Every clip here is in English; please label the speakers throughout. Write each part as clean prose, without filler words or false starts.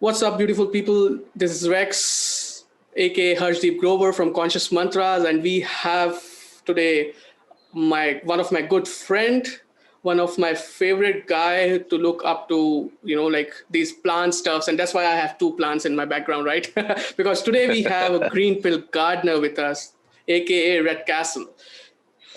Speaker 1: What's up, beautiful people? This is Rex, aka Harshdeep Grover from Conscious Mantras, and we have today my one of my good friend, one of my favorite guy to look up to, like these plant stuffs, and that's why I have two plants in my background, right? Because today we have a green pill gardener with us, aka Red Castle.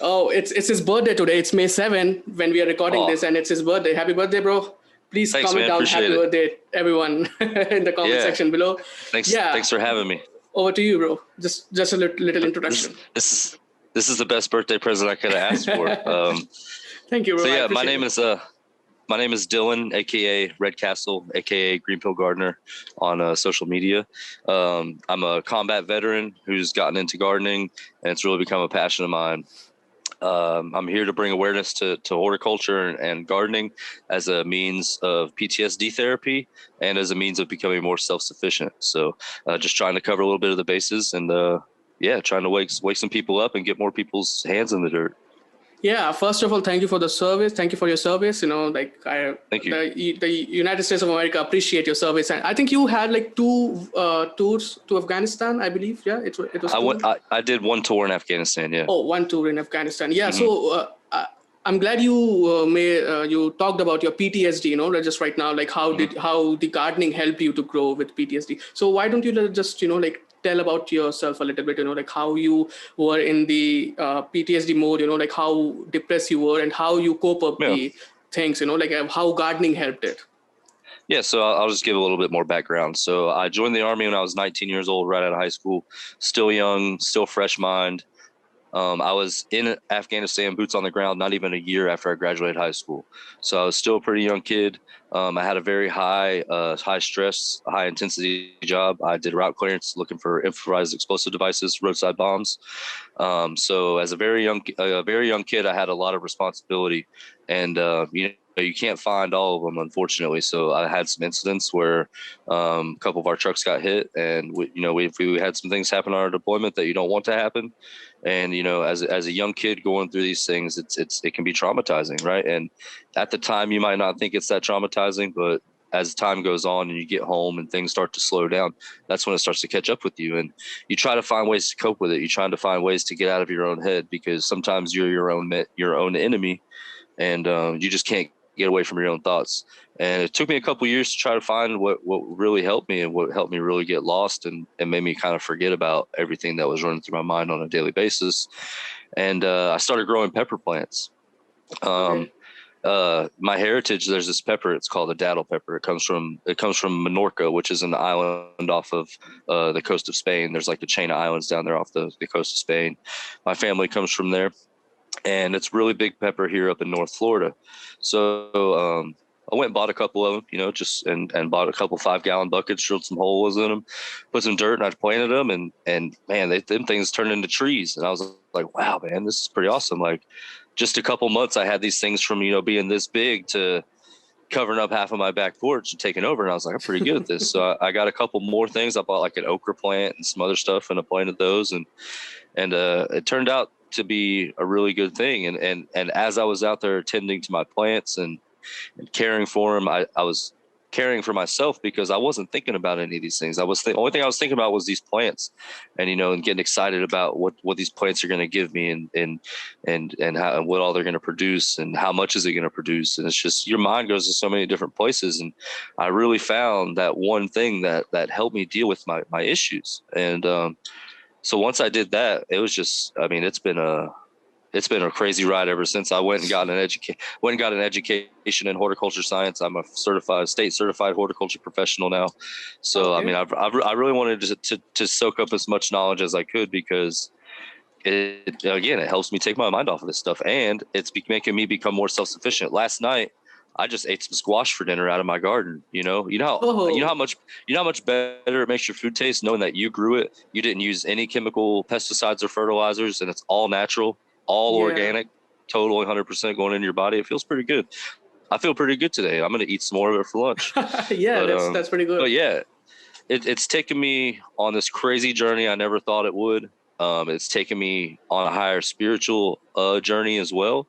Speaker 1: Oh, it's his birthday today. It's May 7 when we are recording this,
Speaker 2: Oh,
Speaker 1: and it's his birthday. Happy birthday, bro. Please
Speaker 2: thanks,
Speaker 1: comment
Speaker 2: man.
Speaker 1: down happy
Speaker 2: Appreciate it.
Speaker 1: birthday, everyone, in the comment
Speaker 2: Yeah,
Speaker 1: section below.
Speaker 2: thanks.
Speaker 1: Yeah,
Speaker 2: Thanks for having me.
Speaker 1: over to you, bro. Just a little
Speaker 2: This
Speaker 1: introduction.
Speaker 2: this is this is the best birthday present I could have asked for.
Speaker 1: Thank you,
Speaker 2: So
Speaker 1: bro. I
Speaker 2: yeah,
Speaker 1: appreciate it.
Speaker 2: my name is Dylan, aka Red Castle, aka Green Pill Gardener, on social media. I'm a combat veteran who's gotten into gardening, and it's really become a passion of mine. I'm here to bring awareness to horticulture and gardening as a means of PTSD therapy and as a means of becoming more self-sufficient. So just trying to cover a little bit of the bases and trying to wake some people up and get more people's hands in the dirt.
Speaker 1: Yeah, first of all, thank you for the service. Thank you for your service.
Speaker 2: Thank you.
Speaker 1: The United States of America appreciate your service, and I think you had like two tours to Afghanistan, I believe. Yeah, it was two.
Speaker 2: I did one tour in Afghanistan. Yeah.
Speaker 1: Oh, one tour in Afghanistan. Yeah.
Speaker 2: Mm-hmm.
Speaker 1: So I'm glad you talked about your PTSD. Just right now, like how the gardening helped you to grow with PTSD. So why don't you just like tell about yourself a little bit? Like how you were in the PTSD mode. Like how depressed you were and how you cope up
Speaker 2: Yeah.
Speaker 1: the things. Like how gardening helped it.
Speaker 2: Yeah, so I'll just give a little bit more background. So I joined the Army when I was 19 years old, right out of high school, still young, still fresh mind. I was in Afghanistan, boots on the ground, not even a year after I graduated high school. So I was still a pretty young kid. I had a very high stress, high intensity job. I did route clearance looking for improvised explosive devices, roadside bombs. So as a very young kid, I had a lot of responsibility, and you can't find all of them, unfortunately. So I had some incidents where a couple of our trucks got hit, and we had some things happen on our deployment that you don't want to happen. And as a young kid going through these things, it can be traumatizing, right? And at the time, you might not think it's that traumatizing, but as time goes on and you get home and things start to slow down, that's when it starts to catch up with you. And you try to find ways to cope with it. You're trying to find ways to get out of your own head, because sometimes you're your own enemy, and you just can't get away from your own thoughts. And it took me a couple of years to try to find what really helped me and what helped me really get lost and made me kind of forget about everything that was running through my mind on a daily basis. And I started growing pepper plants.
Speaker 1: Okay.
Speaker 2: My heritage, there's this pepper, it's called a daddle pepper. It comes from Menorca, which is an island off of the coast of Spain. There's like a chain of islands down there off the coast of Spain. My family comes from there, and it's really big pepper here up in North Florida. So I went and bought a couple of them, and bought a couple 5-gallon buckets, drilled some holes in them, put some dirt, and I planted them, and man, them things turned into trees. And I was like, wow, man, this is pretty awesome. Like, just a couple months, I had these things from being this big to covering up half of my back porch and taking over. And I was like, I'm pretty good at this. So I got a couple more things. I bought like an okra plant and some other stuff, and I planted those, and it turned out to be a really good thing. And as I was out there tending to my plants and caring for them, I was caring for myself, because I wasn't thinking about any of these things. The only thing I was thinking about was these plants, and and getting excited about what these plants are going to give me, and how, and what all they're going to produce, and how much is it going to produce. And it's just, your mind goes to so many different places. And I really found that one thing that helped me deal with my issues. And so once I did that, it was just, I mean, it's been a crazy ride ever since. I went and got an education in horticulture science. I'm a state certified horticulture professional now. So,
Speaker 1: Okay.
Speaker 2: I mean, I really wanted to soak up as much knowledge as I could, because it helps me take my mind off of this stuff, and it's making me become more self-sufficient. Last night, I just ate some squash for dinner out of my garden. How much better it makes your food taste, knowing that you grew it. You didn't use any chemical pesticides or fertilizers, and it's all natural, all
Speaker 1: Yeah.
Speaker 2: organic, totally 100% going into your body. It feels pretty good. I feel pretty good today. I'm going to eat some more of it for lunch.
Speaker 1: Yeah, that's pretty good.
Speaker 2: But yeah, it's taken me on this crazy journey I never thought it would. It's taken me on a higher spiritual journey as well.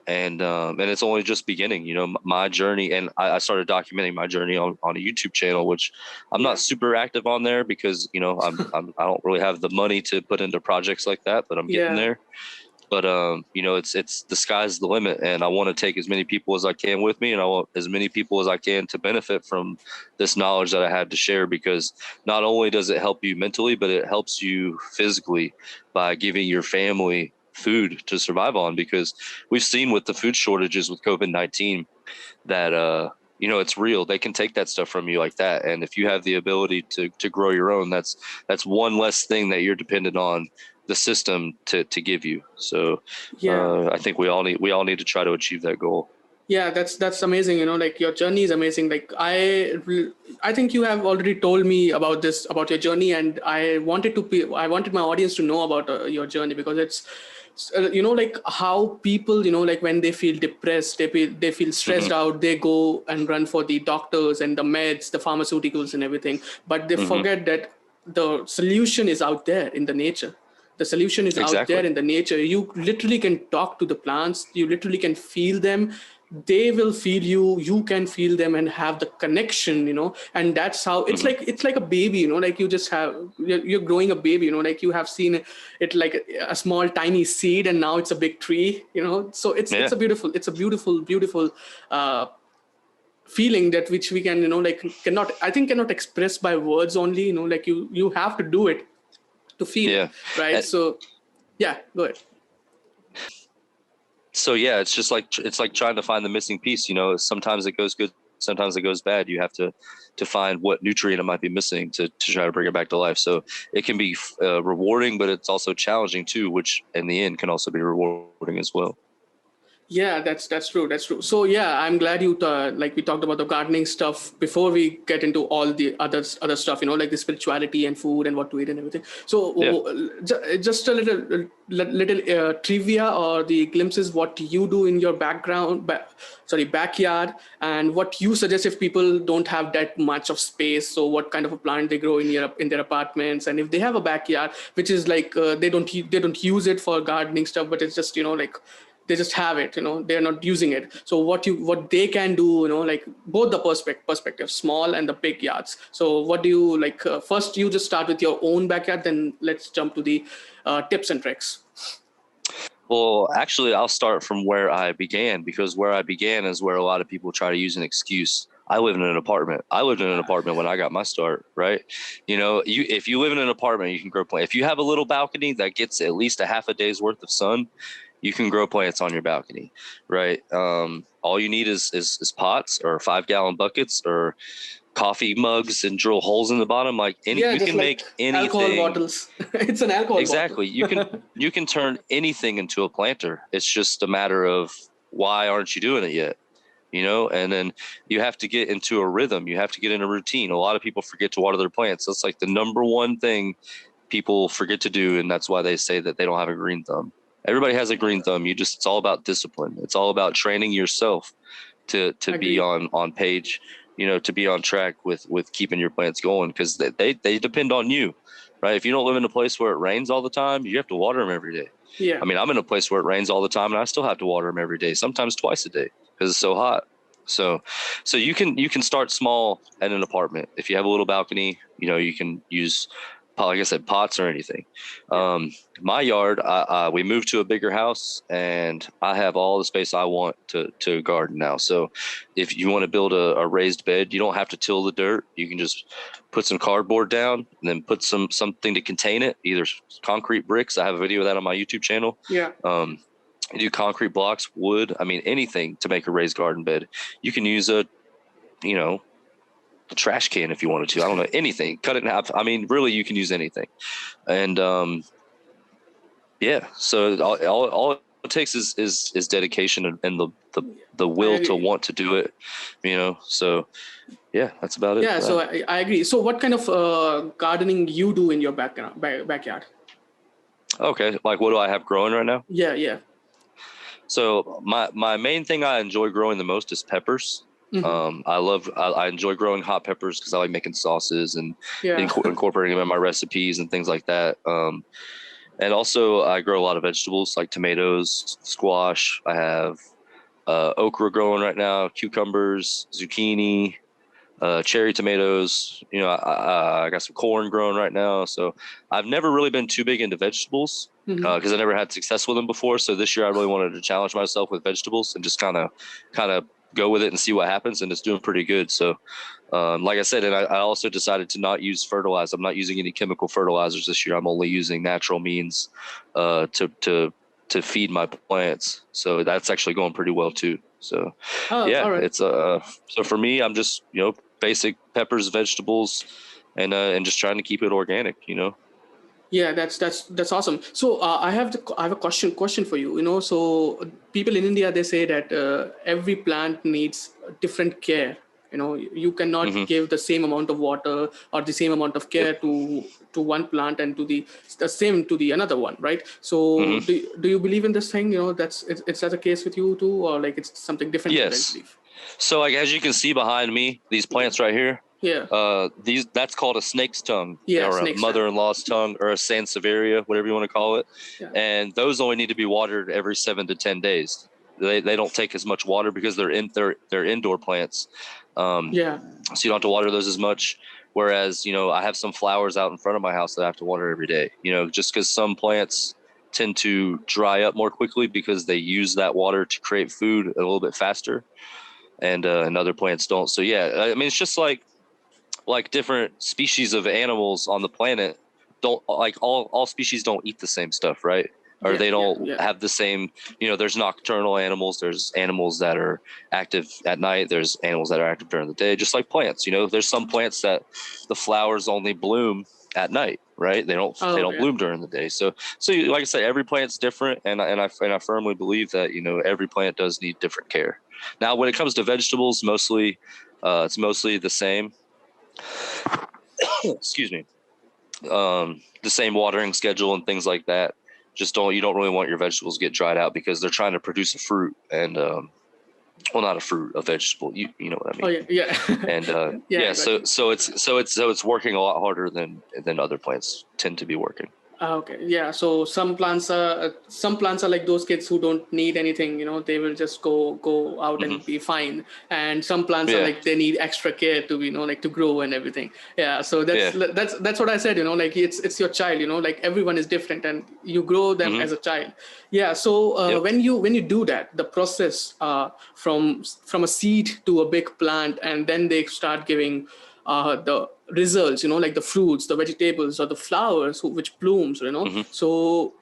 Speaker 2: and it's only just beginning. My journey, and I started documenting my journey on a YouTube channel, which I'm not super active on there because I don't really have the money to put into projects like that, but I'm getting
Speaker 1: Yeah.
Speaker 2: there. But it's the sky's the limit, and I want to take as many people as I can with me, and I want as many people as I can to benefit from this knowledge that I have to share, because not only does it help you mentally, but it helps you physically by giving your family food to survive on, because we've seen with the food shortages with COVID-19 that it's real. They can take that stuff from you like that, and if you have the ability to grow your own, that's one less thing that you're dependent on the system to give you. So
Speaker 1: Yeah.
Speaker 2: I think we all need to try to achieve that goal.
Speaker 1: Yeah, that's amazing. Like your journey is amazing. Like I think you have already told me about this, about your journey, and I wanted my audience to know about your journey, because like how people, like when they feel depressed, they feel stressed
Speaker 2: Mm-hmm.
Speaker 1: out, they go and run for the doctors and the meds, the pharmaceuticals and everything, but they
Speaker 2: Mm-hmm.
Speaker 1: forget that the solution is out there in the nature. The solution is out there
Speaker 2: Exactly.
Speaker 1: in the nature. You literally can talk to the plants, you literally can feel them, they will feel you, you can feel them, and have the connection, and that's how it's
Speaker 2: Mm-hmm.
Speaker 1: like, it's like a baby, like you just have, you're growing a baby, like you have seen it like a small tiny seed, and now it's a big tree, so it's
Speaker 2: Yeah.
Speaker 1: a beautiful uh feeling, that which we can, like cannot express by words only, like you have to do it to feel it,
Speaker 2: Yeah.
Speaker 1: right?
Speaker 2: And
Speaker 1: So yeah, go ahead.
Speaker 2: so yeah, it's like trying to find the missing piece. Sometimes it goes good, sometimes it goes bad. You have to find what nutrient it might be missing to try to bring it back to life. So it can be rewarding, but it's also challenging too, which in the end can also be rewarding as well.
Speaker 1: Yeah, that's true. That's true. So yeah, I'm glad you like we talked about the gardening stuff before we get into all the other stuff. Like the spirituality and food and what to eat and everything. So
Speaker 2: Yeah.
Speaker 1: just a little trivia or the glimpses what you do in your backyard, and what you suggest if people don't have that much of space. So what kind of a plant they grow in their apartments, and if they have a backyard, which is like they don't use it for gardening stuff, but it's just like they just have it, they're not using it. So what they can do, like both the perspective, small and the big yards. So what do you like, first you just start with your own backyard, then let's jump to the tips and tricks.
Speaker 2: Well, actually, I'll start from where I began, because where I began is where a lot of people try to use an excuse. I live in an apartment. I lived in an apartment when I got my start, right? If you live in an apartment, you can grow plants. If you have a little balcony that gets at least a half a day's worth of sun, you can grow plants on your balcony, right? All you need is pots or 5-gallon buckets or coffee mugs and drill holes in the bottom.
Speaker 1: Yeah,
Speaker 2: You
Speaker 1: just
Speaker 2: can
Speaker 1: like
Speaker 2: make
Speaker 1: alcohol
Speaker 2: anything.
Speaker 1: bottles. It's an alcohol bottle.
Speaker 2: Exactly. You can turn anything into a planter. It's just a matter of why aren't you doing it yet? And then you have to get into a rhythm. You have to get in a routine. A lot of people forget to water their plants. That's like the number one thing people forget to do, and that's why they say that they don't have a green thumb. Everybody has a green thumb. It's all about discipline. It's all about training yourself to be
Speaker 1: Agree.
Speaker 2: on page, to be on track with keeping your plants going, because they depend on you, right? If you don't live in a place where it rains all the time, you have to water them every day.
Speaker 1: Yeah.
Speaker 2: I mean, I'm in a place where it rains all the time, and I still have to water them every day, sometimes twice a day, because it's so hot. So you can start small at an apartment. If you have a little balcony, you can use, like I said, pots or anything.
Speaker 1: Yeah.
Speaker 2: My yard, we moved to a bigger house, and I have all the space I want to garden now. So if you want to build a raised bed, you don't have to till the dirt. You can just put some cardboard down and then put something to contain it, either concrete bricks. I have a video of that on my YouTube channel.
Speaker 1: Yeah.
Speaker 2: You do concrete blocks, wood, I mean, anything to make a raised garden bed. You can use a trash can if you wanted to. I don't know, anything. Cut it in half. I mean, really, you can use anything. And yeah, so all it takes is dedication and the
Speaker 1: I
Speaker 2: will to
Speaker 1: agree.
Speaker 2: want to do it. So yeah, that's about it
Speaker 1: Yeah,
Speaker 2: for
Speaker 1: so
Speaker 2: that.
Speaker 1: I agree. So what kind of gardening you do in your backyard?
Speaker 2: Okay, like what do I have growing right now?
Speaker 1: Yeah, yeah.
Speaker 2: So my main thing I enjoy growing the most is peppers.
Speaker 1: Hmm.
Speaker 2: I enjoy growing hot peppers because I like making sauces and
Speaker 1: Yeah.
Speaker 2: incorporating them in my recipes and things like that. And also I grow a lot of vegetables like tomatoes, squash. I have okra growing right now, cucumbers, zucchini, cherry tomatoes. You know, I got some corn growing right now. So I've never really been too big into vegetables because I never had success with them before. So this year I really wanted to challenge myself with vegetables and just kind of go with it and see what happens. And it's doing pretty good. So like I said, and I also decided to not use fertilizer. I'm not using any chemical fertilizers this year. I'm only using natural means to feed my plants. So that's actually going pretty well too. So
Speaker 1: Oh,
Speaker 2: yeah,
Speaker 1: all right.
Speaker 2: it's so for me, I'm just, basic peppers, vegetables, and just trying to keep it organic,
Speaker 1: Yeah, that's awesome. So I have a question for you. So people in India, they say that every plant needs different care. You cannot
Speaker 2: hmm
Speaker 1: give the same amount of water or the same amount of
Speaker 2: Yep.
Speaker 1: care to one plant and to the same to the another one, right? So
Speaker 2: hmm
Speaker 1: do you believe in this thing? It's that the case with you too, or like it's something different that you
Speaker 2: Yes.
Speaker 1: believe?
Speaker 2: So like as you can see behind me, these plants right here,
Speaker 1: Yeah,
Speaker 2: that's called a snake's tongue
Speaker 1: yeah,
Speaker 2: or a
Speaker 1: snakes.
Speaker 2: mother-in-law's tongue or a sansevieria, whatever you want to call it.
Speaker 1: Yeah,
Speaker 2: And those only need to be watered every 7 to 10 days. They don't take as much water because they're indoor plants. Um,
Speaker 1: yeah.
Speaker 2: so you don't have to water those as much. Whereas, I have some flowers out in front of my house that I have to water every day, just because some plants tend to dry up more quickly because they use that water to create food a little bit faster, and other plants don't. So yeah, I mean, it's just like different species of animals on the planet don't, like, all species don't eat the same stuff, right? Or
Speaker 1: Yeah,
Speaker 2: they
Speaker 1: yeah,
Speaker 2: don't
Speaker 1: yeah.
Speaker 2: have the same, there's nocturnal animals, there's animals that are active at night, there's animals that are active during the day, just like plants. There's some plants that the flowers only bloom at night, right? They
Speaker 1: Oh,
Speaker 2: don't
Speaker 1: yeah.
Speaker 2: bloom during the day. So like I said, every plant's different, and I firmly believe that every plant does need different care. Now, when it comes to vegetables, it's mostly the same. Excuse me. The same watering schedule and things like that. You don't really want your vegetables to get dried out because they're trying to produce a fruit, and well, not a fruit, a vegetable. You know what I
Speaker 1: Oh,
Speaker 2: mean?
Speaker 1: yeah, yeah.
Speaker 2: And
Speaker 1: Yeah, I
Speaker 2: yeah,
Speaker 1: got you.
Speaker 2: so it's working a lot harder than other plants tend to be working.
Speaker 1: Ah, okay, yeah. So some plants are like those kids who don't need anything. They will just go out
Speaker 2: hmm
Speaker 1: and be fine. And some plants are
Speaker 2: Yeah,
Speaker 1: like they need extra care to like to grow and everything. Yeah. So that's
Speaker 2: yeah,
Speaker 1: that's what I said. Like it's your child. Like everyone is different, and you grow them
Speaker 2: hmm
Speaker 1: as a child. Yeah. So
Speaker 2: yep,
Speaker 1: when you do that, the process from a seed to a big plant, and then they start giving the results, like the fruits, the vegetables, or the flowers which blooms,
Speaker 2: hmm
Speaker 1: so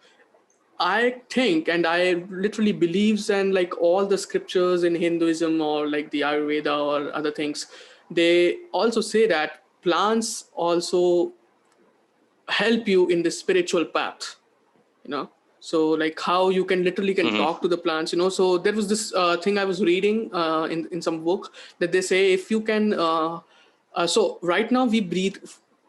Speaker 1: I think, and I literally believes, and like all the scriptures in Hinduism or like the Ayurveda or other things, they also say that plants also help you in the spiritual path, you know so like how you can literally can
Speaker 2: hmm
Speaker 1: talk to the plants. So there was this thing I was reading in some book, that they say if you can so right now we breathe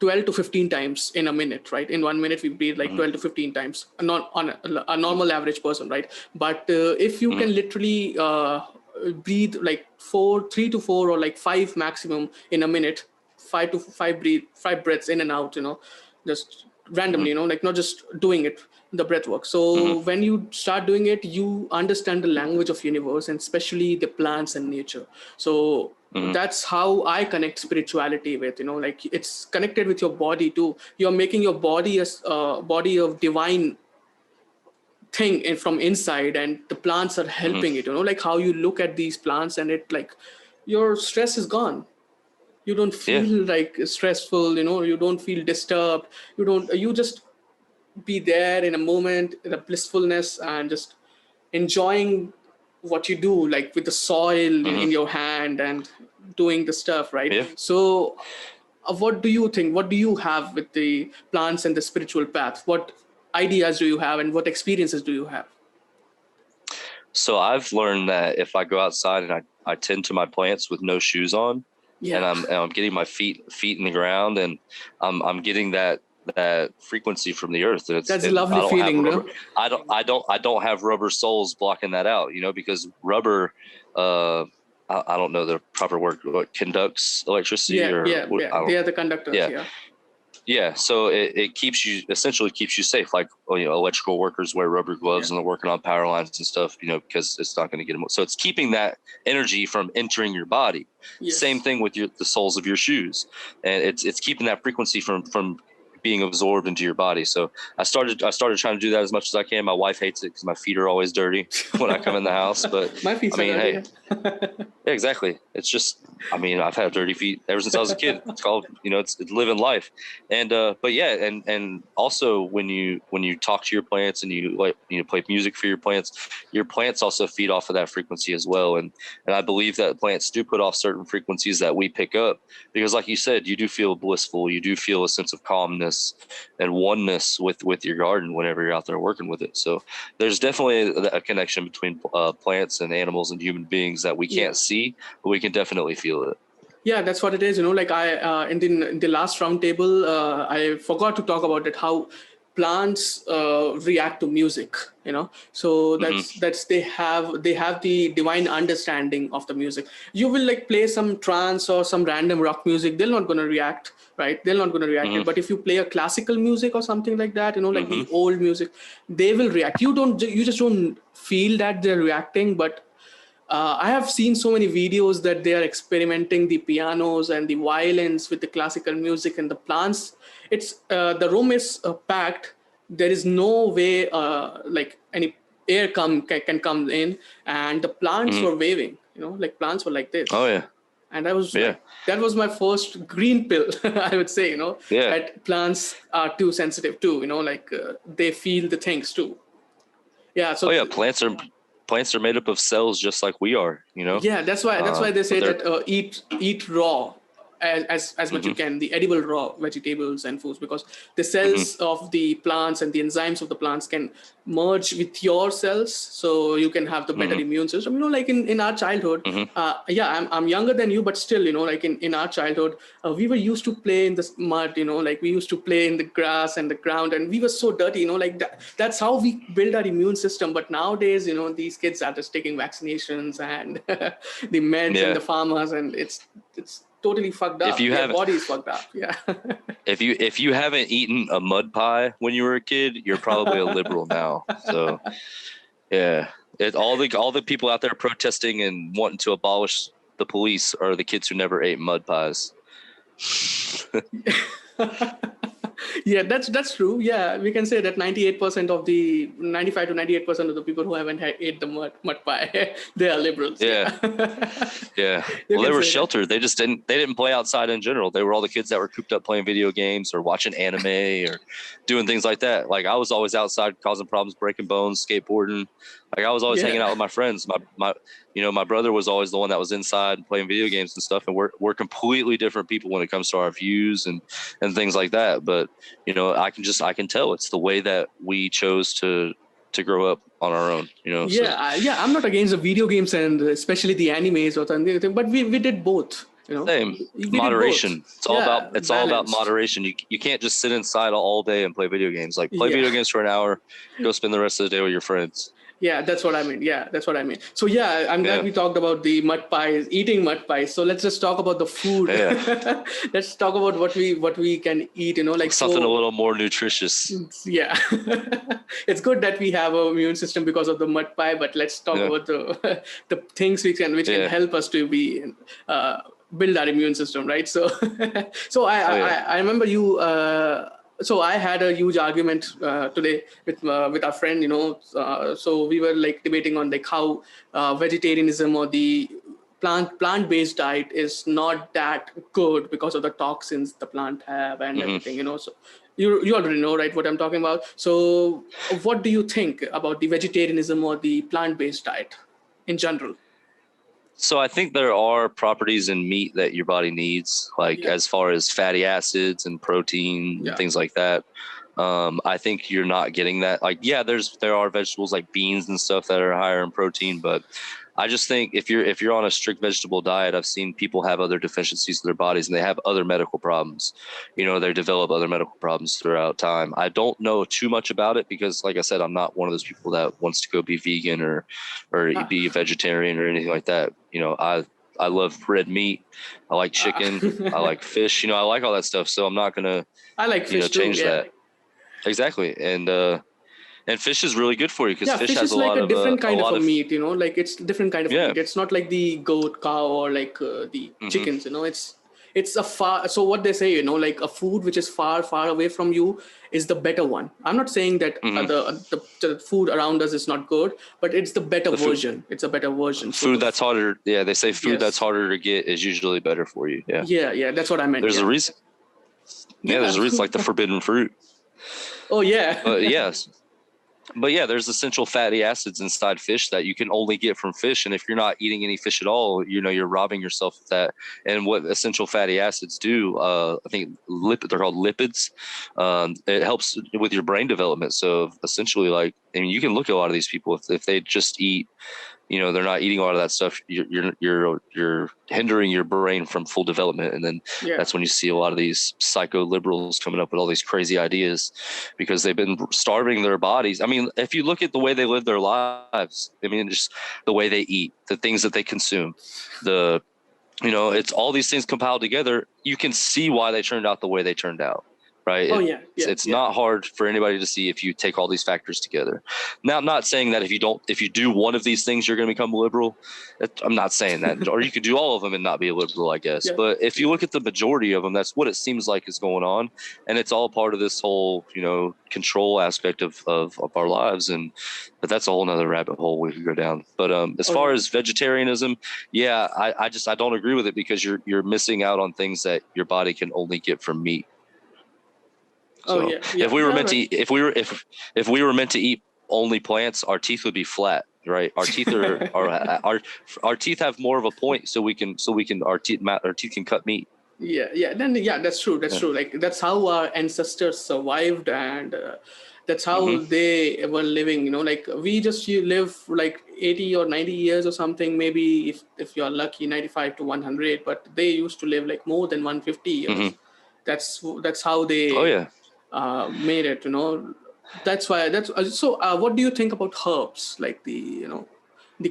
Speaker 1: 12 to 15 times in a minute, right? In 1 minute we breathe like
Speaker 2: hmm
Speaker 1: 12 to 15 times, not on a normal average person, right? But if you
Speaker 2: hmm
Speaker 1: can literally breathe like 3 to 4 or like 5 maximum in a minute, 5 breaths in and out, just randomly, like not just doing it, the breath work.
Speaker 2: hmm
Speaker 1: So when you start doing it, you understand the language of universe, and especially the plants and nature. So
Speaker 2: hmm
Speaker 1: that's how I connect spirituality with, like it's connected with your body too. You're making your body a body of divine thing from inside, and the plants are
Speaker 2: hmm
Speaker 1: helping it, like how you look at these plants and it like your stress is gone. You don't
Speaker 2: yeah,
Speaker 1: feel like stressful, you don't feel disturbed. You just be there in a moment, in a blissfulness, and just enjoying what you do, like with the soil
Speaker 2: hmm
Speaker 1: in your hand and doing the stuff, right?
Speaker 2: yeah.
Speaker 1: So what do you think, what do you have with the plants and the spiritual path? What ideas do you have, and what experiences do you have?
Speaker 2: So I've learned that if I go outside and I tend to my plants with no shoes on, and
Speaker 1: Yeah.
Speaker 2: I'm getting my feet in the ground, and I'm getting that frequency from the earth, and
Speaker 1: That's a
Speaker 2: and
Speaker 1: lovely feeling, no?
Speaker 2: I don't have rubber soles blocking that out, because rubber, uh I don't know the proper word, what conducts electricity,
Speaker 1: Yeah,
Speaker 2: or
Speaker 1: yeah,
Speaker 2: what,
Speaker 1: yeah,
Speaker 2: I
Speaker 1: they
Speaker 2: don't.
Speaker 1: are the conductors.
Speaker 2: Yeah,
Speaker 1: Yeah.
Speaker 2: Yeah, so it keeps you essentially keeps you safe. Like, electrical workers wear rubber gloves and they're working on power lines and stuff, because it's not going to get them. So it's keeping that energy from entering your body. Same
Speaker 1: Yes.
Speaker 2: thing with the soles of your shoes, and it's keeping that frequency from being absorbed into your body. So I started trying to do that as much as I can. My wife hates it because my feet are always dirty when I come in the house. But
Speaker 1: My feet
Speaker 2: I
Speaker 1: are
Speaker 2: mean,
Speaker 1: dirty.
Speaker 2: hey, yeah, exactly. It's just, I've had dirty feet ever since I was a kid. It's called, it's living life. And, but yeah. And also when you talk to your plants and you play music for your plants also feed off of that frequency as well. And I believe that plants do put off certain frequencies that we pick up because, like you said, you do feel blissful. You do feel a sense of calmness and oneness with your garden whenever you're out there working with it. So there's definitely a connection between plants and animals and human beings that we
Speaker 1: Yeah.
Speaker 2: can't see, but we can definitely feel it.
Speaker 1: Yeah, that's what it is. Like I in the last roundtable, I forgot to talk about it. How plants react to music. So
Speaker 2: Hmm.
Speaker 1: that's they have the divine understanding of the music. You will like play some trance or some random rock music, they're not gonna react, right? They're not gonna react
Speaker 2: Hmm.
Speaker 1: it. But if you play a classical music or something like that, like
Speaker 2: Hmm.
Speaker 1: the old music, they will react. You just don't feel that they're reacting, but I have seen so many videos that they are experimenting the pianos and the violins with the classical music and the plants. It's the room is packed. There is no way like any air can come in, and the plants
Speaker 2: Hmm.
Speaker 1: were waving. Like plants were like
Speaker 2: Oh
Speaker 1: this,
Speaker 2: yeah.
Speaker 1: and I was
Speaker 2: Yeah.
Speaker 1: like, that was my first green pill. I would say,
Speaker 2: Yeah.
Speaker 1: that plants are too sensitive too. Like they feel the things too. Yeah.
Speaker 2: Oh
Speaker 1: So
Speaker 2: yeah. Plants are made up of cells just like we are,
Speaker 1: yeah, that's why they
Speaker 2: but
Speaker 1: say
Speaker 2: they're,
Speaker 1: that eat raw as much you
Speaker 2: hmm,
Speaker 1: can, the edible raw vegetables and foods, because the
Speaker 2: hmm,
Speaker 1: cells of the plants and the enzymes of the plants can merge with your cells, so you can have the better
Speaker 2: hmm,
Speaker 1: immune system. Like in our childhood,
Speaker 2: hmm.
Speaker 1: yeah, I'm younger than you, but still, like in our childhood, we were used to play in the mud, like we used to play in the grass and the ground, and we were so dirty, like that's how we build our immune system. But nowadays, these kids are just taking vaccinations and the meds and
Speaker 2: Yeah.
Speaker 1: the farmers, and it's totally fucked
Speaker 2: If
Speaker 1: up.
Speaker 2: you
Speaker 1: Their
Speaker 2: haven't,
Speaker 1: body is fucked up. Yeah.
Speaker 2: if you haven't eaten a mud pie when you were a kid, you're probably a liberal now. So yeah, all the people out there protesting and wanting to abolish the police are the kids who never ate mud pies.
Speaker 1: Yeah, that's true. Yeah, we can say that 98% of the 95 to 98% of the people who haven't ate the mud pie, they are liberals. Yeah.
Speaker 2: Yeah, yeah.
Speaker 1: You
Speaker 2: Well, they
Speaker 1: can
Speaker 2: were
Speaker 1: say that.
Speaker 2: sheltered. They didn't play outside in general. They were all the kids that were cooped up playing video games or watching anime or doing things like that. Like I was always outside causing problems, breaking bones, skateboarding. Like I was always hanging out
Speaker 1: Yeah.
Speaker 2: with my friends. My brother was always the one that was inside playing video games and stuff. And we're completely different people when it comes to our views and things like that. But I can tell it's the way that we chose to grow up on our own. So
Speaker 1: Yeah, I'm not against the video games and especially the animes or something, but we did both.
Speaker 2: same.
Speaker 1: We did both.
Speaker 2: Moderation.
Speaker 1: Yeah,
Speaker 2: It's all about
Speaker 1: balanced.
Speaker 2: moderation. You can't just sit inside all day and play video games. Like play
Speaker 1: Yeah.
Speaker 2: video games for an hour, go spend the rest of the day with your friends.
Speaker 1: Yeah, that's what I mean. Yeah, that's what I mean. So yeah, I'm glad
Speaker 2: Yeah.
Speaker 1: we talked about the mud pies, eating mud pies. So let's just talk about the food.
Speaker 2: Yeah.
Speaker 1: Let's talk about what we can eat. Like
Speaker 2: Something a
Speaker 1: so.
Speaker 2: little more nutritious.
Speaker 1: Yeah, it's good that we have a immune system because of the mud pie. But let's talk
Speaker 2: Yeah.
Speaker 1: about the the things which can
Speaker 2: Yeah.
Speaker 1: help us to be uh, build our immune system, right? So so I
Speaker 2: Oh
Speaker 1: I,
Speaker 2: yeah.
Speaker 1: I remember you. So I had a huge argument today with our friend. So we were like debating on like how vegetarianism or the plant-based diet is not that good because of the toxins the plant have and
Speaker 2: Hmm.
Speaker 1: everything. So you already know, right, what I'm talking about. So what do you think about the vegetarianism or the plant-based diet in general?
Speaker 2: So I think there are properties in meat that your body needs, like
Speaker 1: Yeah.
Speaker 2: as far as fatty acids and protein and
Speaker 1: Yeah.
Speaker 2: things like that. I think you're not getting that. Like, yeah, there are vegetables like beans and stuff that are higher in protein, but I just think if you're on a strict vegetable diet, I've seen people have other deficiencies in their bodies and they have other medical problems. They develop other medical problems throughout time. I don't know too much about it because, like I said, I'm not one of those people that wants to go be vegan or
Speaker 1: Ah,
Speaker 2: be a vegetarian or anything like that. I love red meat. I like chicken. I like fish. I like all that stuff. So I'm not gonna,
Speaker 1: I like fish too.
Speaker 2: change
Speaker 1: Yeah.
Speaker 2: that. Exactly. And fish is really good for you because
Speaker 1: Yeah,
Speaker 2: fish
Speaker 1: fish
Speaker 2: has
Speaker 1: is like a different
Speaker 2: a
Speaker 1: kind of
Speaker 2: lot
Speaker 1: a
Speaker 2: of
Speaker 1: meat, like it's different kind of a
Speaker 2: yeah.
Speaker 1: meat. It's not like the goat, cow, or like the
Speaker 2: Hmm.
Speaker 1: chickens, it's a far, so what they say, like a food which is far, far away from you is the better one. I'm not saying that
Speaker 2: Hmm.
Speaker 1: the food around us is not good, but it's the better
Speaker 2: The food,
Speaker 1: version. It's a better version. So
Speaker 2: food that's harder. Yeah, they say food that's
Speaker 1: yes.
Speaker 2: harder to get is usually better for you. Yeah.
Speaker 1: Yeah, yeah, that's what I meant.
Speaker 2: There's a
Speaker 1: Yeah.
Speaker 2: reason. Yeah,
Speaker 1: Yeah.
Speaker 2: there's a reason, like the forbidden fruit.
Speaker 1: Oh yeah.
Speaker 2: But yes. But yeah, there's essential fatty acids inside fish that you can only get from fish. And if you're not eating any fish at all, you're robbing yourself of that. And what essential fatty acids do, I think they're called lipids. It helps with your brain development. So essentially, like, I mean, you can look at a lot of these people if they just eat, they're not eating a lot of that stuff. You're hindering your brain from full development, and then
Speaker 1: Yeah.
Speaker 2: that's when you see a lot of these psycho liberals coming up with all these crazy ideas because they've been starving their bodies. I mean, if you look at the way they live their lives, I mean, just the way they eat, the things that they consume, it's all these things compiled together. You can see why they turned out the way they turned out. Right.
Speaker 1: Oh yeah. Yeah.
Speaker 2: It's
Speaker 1: Yeah.
Speaker 2: not hard for anybody to see if you take all these factors together. Now, I'm not saying that if you do one of these things, you're going to become liberal. I'm not saying that, or you could do all of them and not be a liberal, I guess.
Speaker 1: Yeah.
Speaker 2: But if you look at the majority of them, that's what it seems like is going on. And it's all part of this whole, control aspect of our lives. But that's a whole nother rabbit hole we could go down. But as
Speaker 1: Oh
Speaker 2: far
Speaker 1: yeah.
Speaker 2: as vegetarianism, yeah, I don't agree with it because you're missing out on things that your body can only get from meat.
Speaker 1: Oh
Speaker 2: So
Speaker 1: yeah. Yeah.
Speaker 2: if we were
Speaker 1: Yeah.
Speaker 2: meant to
Speaker 1: Right.
Speaker 2: eat, if we were meant to eat only plants, our teeth would be flat, right? Our teeth our teeth have more of a point, so we can our teeth can cut meat.
Speaker 1: Yeah, yeah, then yeah, that's true. That's
Speaker 2: Yeah.
Speaker 1: true. Like that's how our ancestors survived, and that's how
Speaker 2: Mm-hmm.
Speaker 1: they were living. Like you live like 80 or 90 years or something. Maybe if you're lucky, 95 to 100. But they used to live like more than 150
Speaker 2: Mm-hmm.
Speaker 1: years. That's how
Speaker 2: Oh
Speaker 1: they
Speaker 2: yeah.
Speaker 1: made it. That's why. That's so. What do you think about herbs? Like the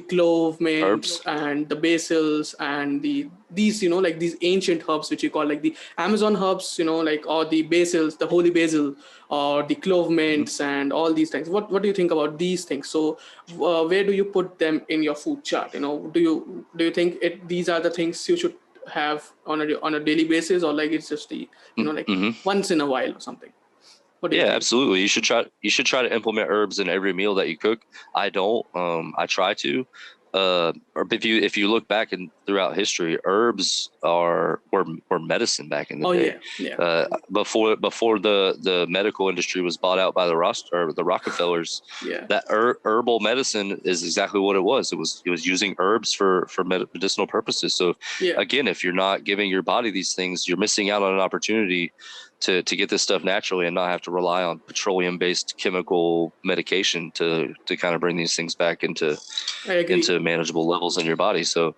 Speaker 1: clove mints
Speaker 2: Herbs.
Speaker 1: and the basils and these like these ancient herbs which you call like the Amazon herbs, like, or the basils, the holy basil, or the clove
Speaker 2: Mm-hmm.
Speaker 1: mints and all these things. What do you think about these things? So where do you put them in your food chart? Do you think these are the things you should have on a daily basis, or like it's just the like
Speaker 2: Mm-hmm.
Speaker 1: once in a while or something? What do you
Speaker 2: Yeah,
Speaker 1: think?
Speaker 2: absolutely. You should try to implement herbs in every meal that you cook. I don't. I try to. Or if you look back and throughout history, herbs were medicine back in the
Speaker 1: Oh
Speaker 2: day.
Speaker 1: yeah, yeah,
Speaker 2: Before the medical industry was bought out by the Rockefellers,
Speaker 1: yeah,
Speaker 2: that herbal medicine is exactly what it was. It was using herbs for medicinal purposes. So
Speaker 1: yeah.
Speaker 2: again, if you're not giving your body these things, you're missing out on an opportunity to get this stuff naturally and not have to rely on petroleum based chemical medication to kind of bring these things back into
Speaker 1: I agree.
Speaker 2: manageable levels in your body. So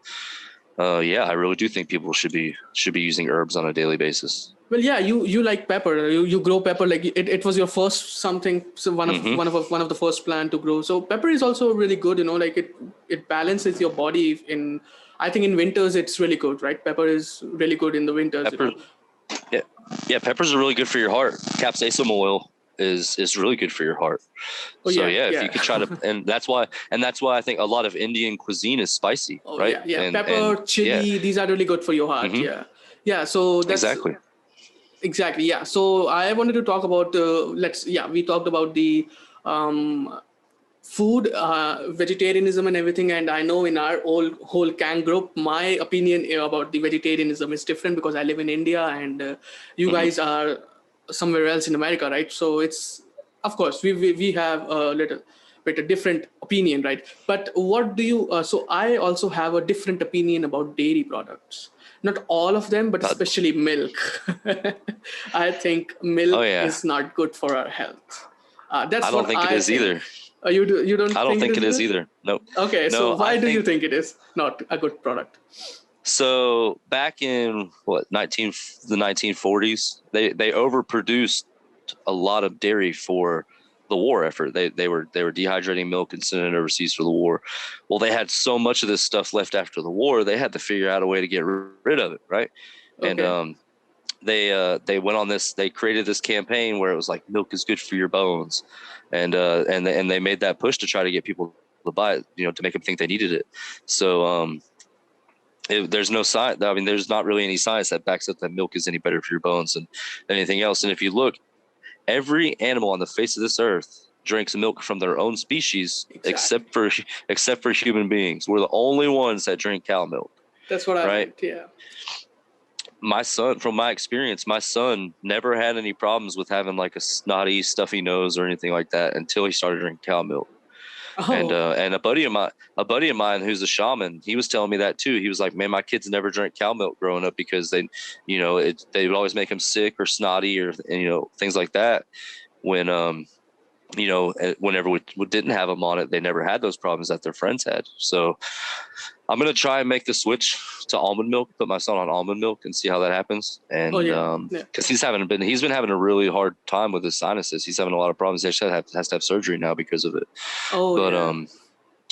Speaker 2: yeah, I really do think people should be using herbs on a daily basis.
Speaker 1: Well, yeah, you like pepper. You grow pepper, like it was your first something. So
Speaker 2: Mm-hmm.
Speaker 1: one of the first plant to grow. So pepper is also really good. Like it balances your body in. I think in winters it's really good, right? Pepper is really good in the winters.
Speaker 2: Pepper, yeah, yeah, peppers are really good for your heart. Capsaicin oil is really good for your heart.
Speaker 1: Oh
Speaker 2: So
Speaker 1: yeah,
Speaker 2: yeah, if you
Speaker 1: yeah.
Speaker 2: could try to, and that's why I think a lot of Indian cuisine is spicy,
Speaker 1: Oh
Speaker 2: right?
Speaker 1: yeah, yeah.
Speaker 2: And
Speaker 1: Pepper,
Speaker 2: yeah,
Speaker 1: chili, these are really good for your heart.
Speaker 2: mm-hmm.
Speaker 1: Yeah, yeah. So that's
Speaker 2: Exactly.
Speaker 1: exactly, yeah. So I wanted to talk about we talked about the um, food, vegetarianism, and everything. And I know in our whole Kang group, my opinion about the vegetarianism is different because I live in India and you
Speaker 2: Mm-hmm.
Speaker 1: guys are somewhere else in America, right? So it's, of course, we have a little bit a different opinion, right? But what do you? So I also have a different opinion about dairy products. Not all of them, but especially milk. I think
Speaker 2: Oh
Speaker 1: milk
Speaker 2: yeah,
Speaker 1: is not good for our health.
Speaker 2: I
Speaker 1: That's
Speaker 2: don't
Speaker 1: what
Speaker 2: think it
Speaker 1: I
Speaker 2: is
Speaker 1: think.
Speaker 2: either.
Speaker 1: You don't
Speaker 2: I don't
Speaker 1: think it
Speaker 2: think
Speaker 1: is
Speaker 2: it is
Speaker 1: either?
Speaker 2: either. Nope.
Speaker 1: Okay, so
Speaker 2: No, I
Speaker 1: why do you
Speaker 2: think
Speaker 1: think it is not a good product?
Speaker 2: so. Back in the 1940s, they overproduced a lot of dairy for the war effort. They were dehydrating milk and sending it overseas for the war. Well, they had so much of this stuff left after the war, they had to figure out a way to get rid of it, right? And
Speaker 1: Okay.
Speaker 2: they went on this. They created this campaign where it was like milk is good for your bones, and they made that push to try to get people to buy it, to make them think they needed it. So there's no science. I mean, there's not really any science that backs up that milk is any better for your bones than anything else. And if you look, every animal on the face of this earth drinks milk from their own species,
Speaker 1: Exactly.
Speaker 2: except for human beings. We're the only ones that drink cow milk.
Speaker 1: That's what I
Speaker 2: right?
Speaker 1: meant. Yeah.
Speaker 2: My son, from my experience, my son never had any problems with having like a snotty, stuffy nose or anything like that until he started drinking cow milk.
Speaker 1: Oh.
Speaker 2: And a buddy of mine who's a shaman, he was telling me that too. He was like, man, my kids never drank cow milk growing up because they would always make them sick or snotty or, things like that. When, whenever we didn't have them on it, they never had those problems that their friends had. So I'm going to try and make the switch to almond milk, put my son on almond milk and see how that happens. And,
Speaker 1: Oh yeah. Yeah.
Speaker 2: cause he's been having a really hard time with his sinuses. He's having a lot of problems. He has to have surgery now because of it.
Speaker 1: Oh
Speaker 2: But,
Speaker 1: yeah.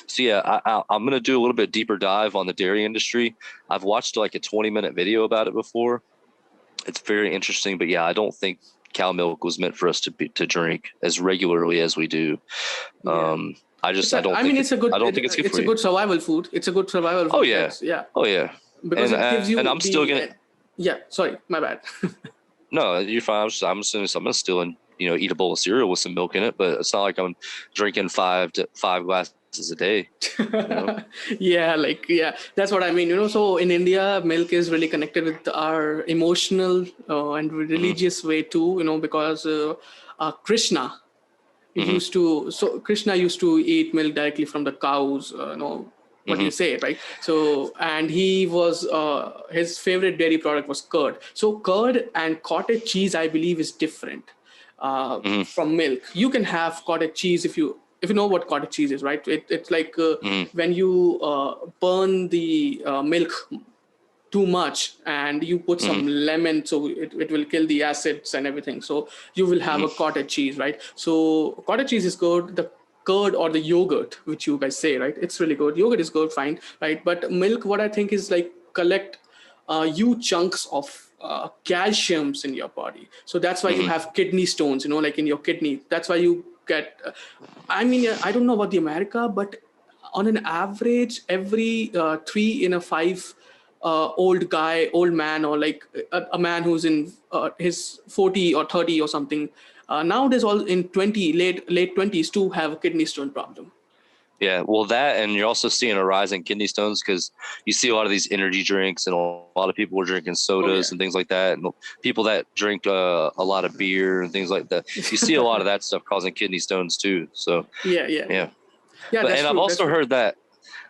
Speaker 2: so yeah, I'm going to do a little bit deeper dive on the dairy industry. I've watched like a 20-minute video about it before. It's very interesting, but yeah, I don't think cow milk was meant for us to drink as regularly as we do.
Speaker 1: Yeah.
Speaker 2: I don't think it's good
Speaker 1: it's
Speaker 2: for
Speaker 1: a
Speaker 2: you.
Speaker 1: good survival food. It's a good survival
Speaker 2: Oh
Speaker 1: food.
Speaker 2: yeah.
Speaker 1: Yeah.
Speaker 2: Oh yeah.
Speaker 1: Because it gives you
Speaker 2: and I'm still gonna.
Speaker 1: yeah. Sorry, my bad.
Speaker 2: No, you're fine. I'm gonna still eat a bowl of cereal with some milk in it, but it's not like I'm drinking 5 glasses a day.
Speaker 1: Yeah, that's what I mean. So in India, milk is really connected with our emotional and religious way too. Because Krishna Krishna used to eat milk directly from the cows. What do you say, right? So, and he was his favorite dairy product was curd. So curd and cottage cheese, I believe, is different from milk. You can have cottage cheese if you know what cottage cheese is, right? It's like when you burn the milk too much and you put some lemon, so it will kill the acids and everything, so you will have a cottage cheese, right? So cottage cheese is good. The curd or the yogurt, which you guys say, right, it's really good. Yogurt is good, fine, right? But milk, what I think is like collect huge chunks of calciums in your body, so that's why you have kidney stones, like in your kidney. That's why you get I mean, I don't know about the America, but on an average, every 3 in 5 old man, or like a man who's in his 40 or 30 or something, nowadays all in late 20s to have a kidney stone problem.
Speaker 2: Yeah, well, that, and you're also seeing a rise in kidney stones because you see a lot of these energy drinks, and a lot of people are drinking sodas and things like that, and people that drink a lot of beer and things like that. You see a lot of that stuff causing kidney stones too. So
Speaker 1: Yeah,
Speaker 2: but
Speaker 1: that's
Speaker 2: and I've
Speaker 1: true.
Speaker 2: also heard that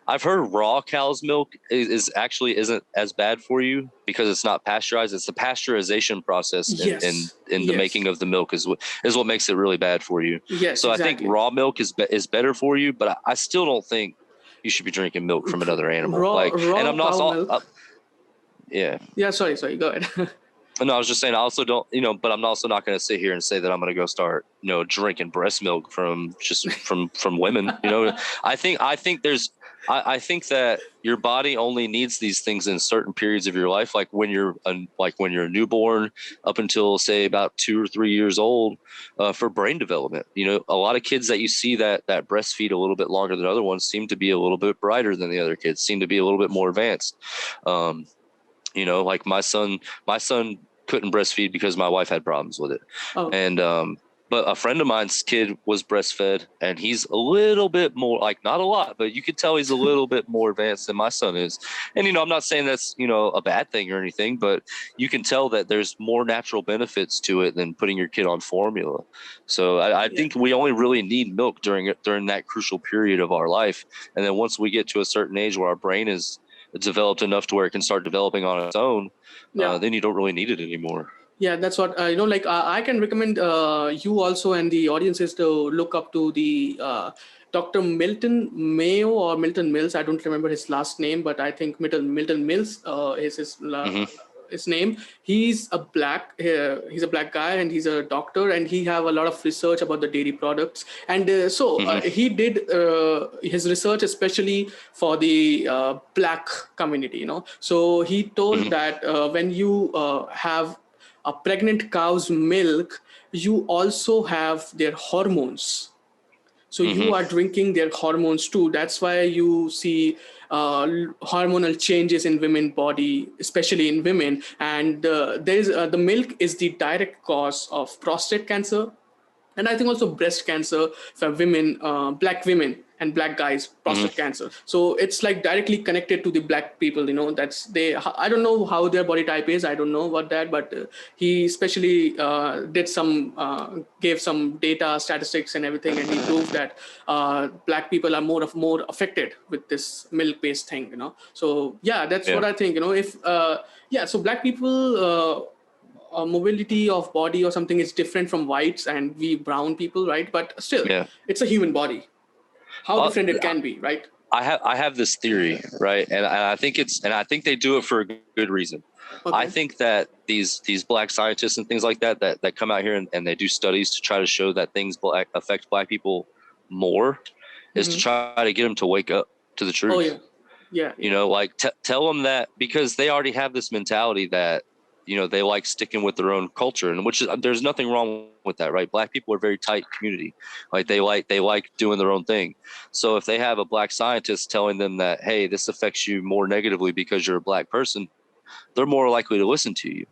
Speaker 2: I've heard raw cow's milk isn't as bad for you because it's not pasteurized. It's the pasteurization process in
Speaker 1: Yes,
Speaker 2: the making of the milk is what makes it really bad for you.
Speaker 1: yes,
Speaker 2: So I think
Speaker 1: exactly.
Speaker 2: raw milk is better for you, but I still don't think you should be drinking milk from another animal. And
Speaker 1: Raw
Speaker 2: I'm not
Speaker 1: cow milk.
Speaker 2: yeah.
Speaker 1: Sorry, go ahead.
Speaker 2: No, I was just saying, I also don't, but I'm also not going to sit here and say that I'm going to go start, drinking breast milk from women. I think I think that your body only needs these things in certain periods of your life, like when you're a newborn up until say about 2 or 3 years old, for brain development. A lot of kids that you see that breastfeed a little bit longer than other ones seem to be a little bit brighter than the other kids, seem to be a little bit more advanced. Like my son couldn't breastfeed because my wife had problems with it.
Speaker 1: Oh.
Speaker 2: And but a friend of mine's kid was breastfed, and he's a little bit more, like, not a lot, but you could tell he's a little bit more advanced than my son is. And I'm not saying that's a bad thing or anything, but you can tell that there's more natural benefits to it than putting your kid on formula. So I think we only really need milk during that crucial period of our life, and then once we get to a certain age where our brain is developed enough to where it can start developing on its own, then you don't really need it anymore.
Speaker 1: Yeah, that's what I can recommend you also and the audiences to look up to the Dr. Milton Mayo or Milton Mills. I don't remember his last name, but I think Milton Mills is his his name. He's a black guy, and he's a doctor, and he have a lot of research about the dairy products. And he did his research especially for the black community. So he told that when you have a pregnant cow's milk, you also have their hormones. So you are drinking their hormones too. That's why you see hormonal changes in women body, especially in women. And there's the milk is the direct cause of prostate cancer, and I think also breast cancer for women, black women and black guys, prostate cancer. So it's like directly connected to the black people. That's they. I don't know how their body type is. I don't know about that, but he especially gave some data, statistics, and everything, and he proved that black people are more affected with this milk-based thing. So yeah, that's what I think. If so black people. Mobility of body or something is different from whites and we brown people, right? But still, it's a human body. How different it can be, right?
Speaker 2: I have this theory, right? And I think I think they do it for a good reason. Okay. I think that these black scientists and things like that come out here and they do studies to try to show that things affect black people more is to try to get them to wake up to the truth.
Speaker 1: Oh yeah.
Speaker 2: Like tell them that, because they already have this mentality that they like sticking with their own culture, and there's nothing wrong with that, right? Black people are a very tight community. Like they like doing their own thing. So if they have a black scientist telling them that, hey, this affects you more negatively because you're a black person, they're more likely to listen to you.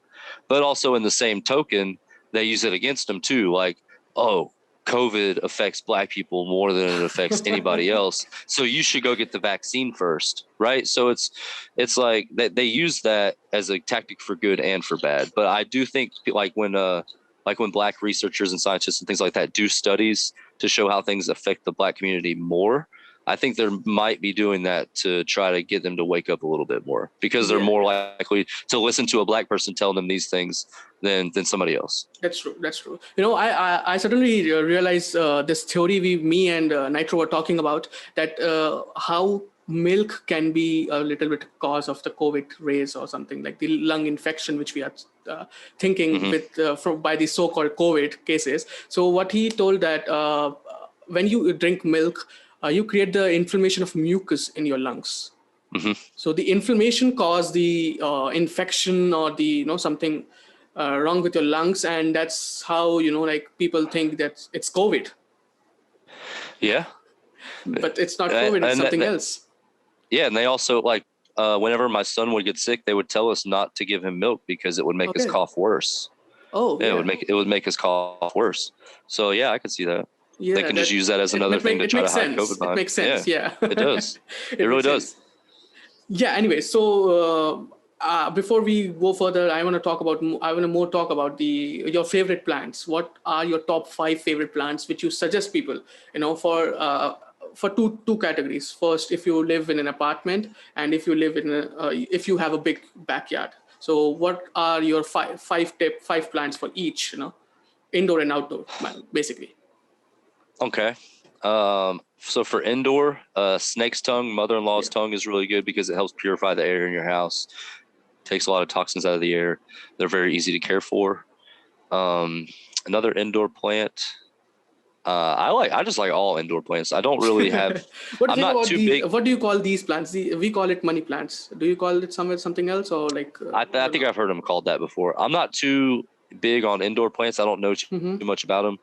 Speaker 2: But also in the same token, they use it against them too. Like, oh, COVID affects black people more than it affects anybody else, so you should go get the vaccine first, right? So it's like they use that as a tactic for good and for bad. But I do think like when black researchers and scientists and things like that do studies to show how things affect the black community more, I think they might be doing that to try to get them to wake up a little bit more, because they're more likely to listen to a black person telling them these things than somebody else.
Speaker 1: That's true. I suddenly realized this theory me and Nitro were talking about, that how milk can be a little bit cause of the COVID rays or something, like the lung infection, which we are thinking with by the so-called COVID cases. So what he told that when you drink milk, you create the inflammation of mucus in your lungs. So the inflammation causes the infection or the something wrong with your lungs, and that's how like people think that it's COVID.
Speaker 2: Yeah,
Speaker 1: but it's not COVID. It's something else.
Speaker 2: Yeah, and they also like whenever my son would get sick, they would tell us not to give him milk because it would make his cough worse.
Speaker 1: Oh, yeah.
Speaker 2: It would make his cough worse. So yeah, I could see that. Yeah, they can just use that as another thing to try to hide COVID behind.
Speaker 1: It makes sense. Yeah.
Speaker 2: It does. It really does.
Speaker 1: Yeah. Anyway, so before we go further, I want to talk about your favorite plants. What are your top 5 favorite plants which you suggest people? For two categories. First, if you live in an apartment, and if you live if you have a big backyard. So what are your five plants for each? Indoor and outdoor, basically.
Speaker 2: Okay. So for indoor, snake's tongue, mother-in-law's tongue is really good because it helps purify the air in your house. Takes a lot of toxins out of the air. They're very easy to care for. Another indoor plant. I just like all indoor plants. I don't really have. I'm not too big.
Speaker 1: What do you call these plants? We call it money plants. Do you call it something else, or like?
Speaker 2: I think I've heard them called that before. I'm not too big on indoor plants. I don't know too much about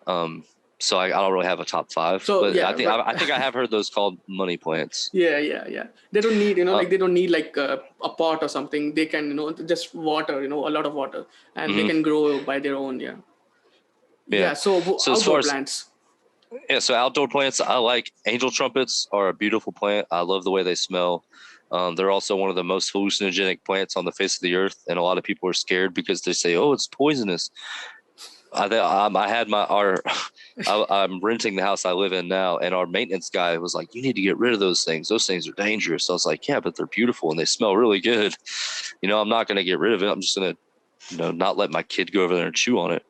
Speaker 2: them. So I don't really have a top 5. So, but yeah, I think I have heard those called money plants.
Speaker 1: Yeah. They don't need they don't need like a pot or something. They can just water a lot of water, and they can grow by their own. Yeah. So outdoor plants.
Speaker 2: Yeah. So outdoor plants, I like angel trumpets are a beautiful plant. I love the way they smell. They're also one of the most hallucinogenic plants on the face of the earth, and a lot of people are scared because they say, "Oh, it's poisonous." I'm renting the house I live in now, and our maintenance guy was like, "You need to get rid of those things. Those things are dangerous." So I was like, "Yeah, but they're beautiful and they smell really good. I'm not going to get rid of it. I'm just going to, not let my kid go over there and chew on it."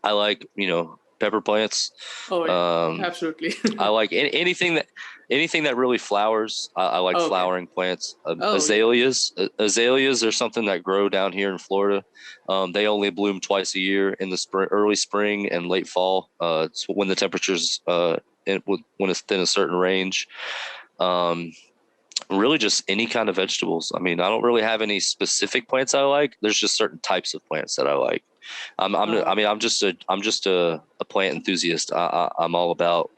Speaker 2: I like, pepper plants.
Speaker 1: Oh, yeah,
Speaker 2: Um,
Speaker 1: absolutely.
Speaker 2: I like anything that really flowers. I like
Speaker 1: Okay.
Speaker 2: flowering plants.
Speaker 1: Oh, yeah.
Speaker 2: Azaleas are something that grow down here in Florida. They only bloom twice a year, in the spring, early spring and late fall. It's when the temperatures when it's within a certain range. Um, Really, just any kind of vegetables. I mean, I don't really have any specific plants I like. There's just certain types of plants that I like.
Speaker 1: Uh,
Speaker 2: I mean, I'm just a plant enthusiast. I'm all about,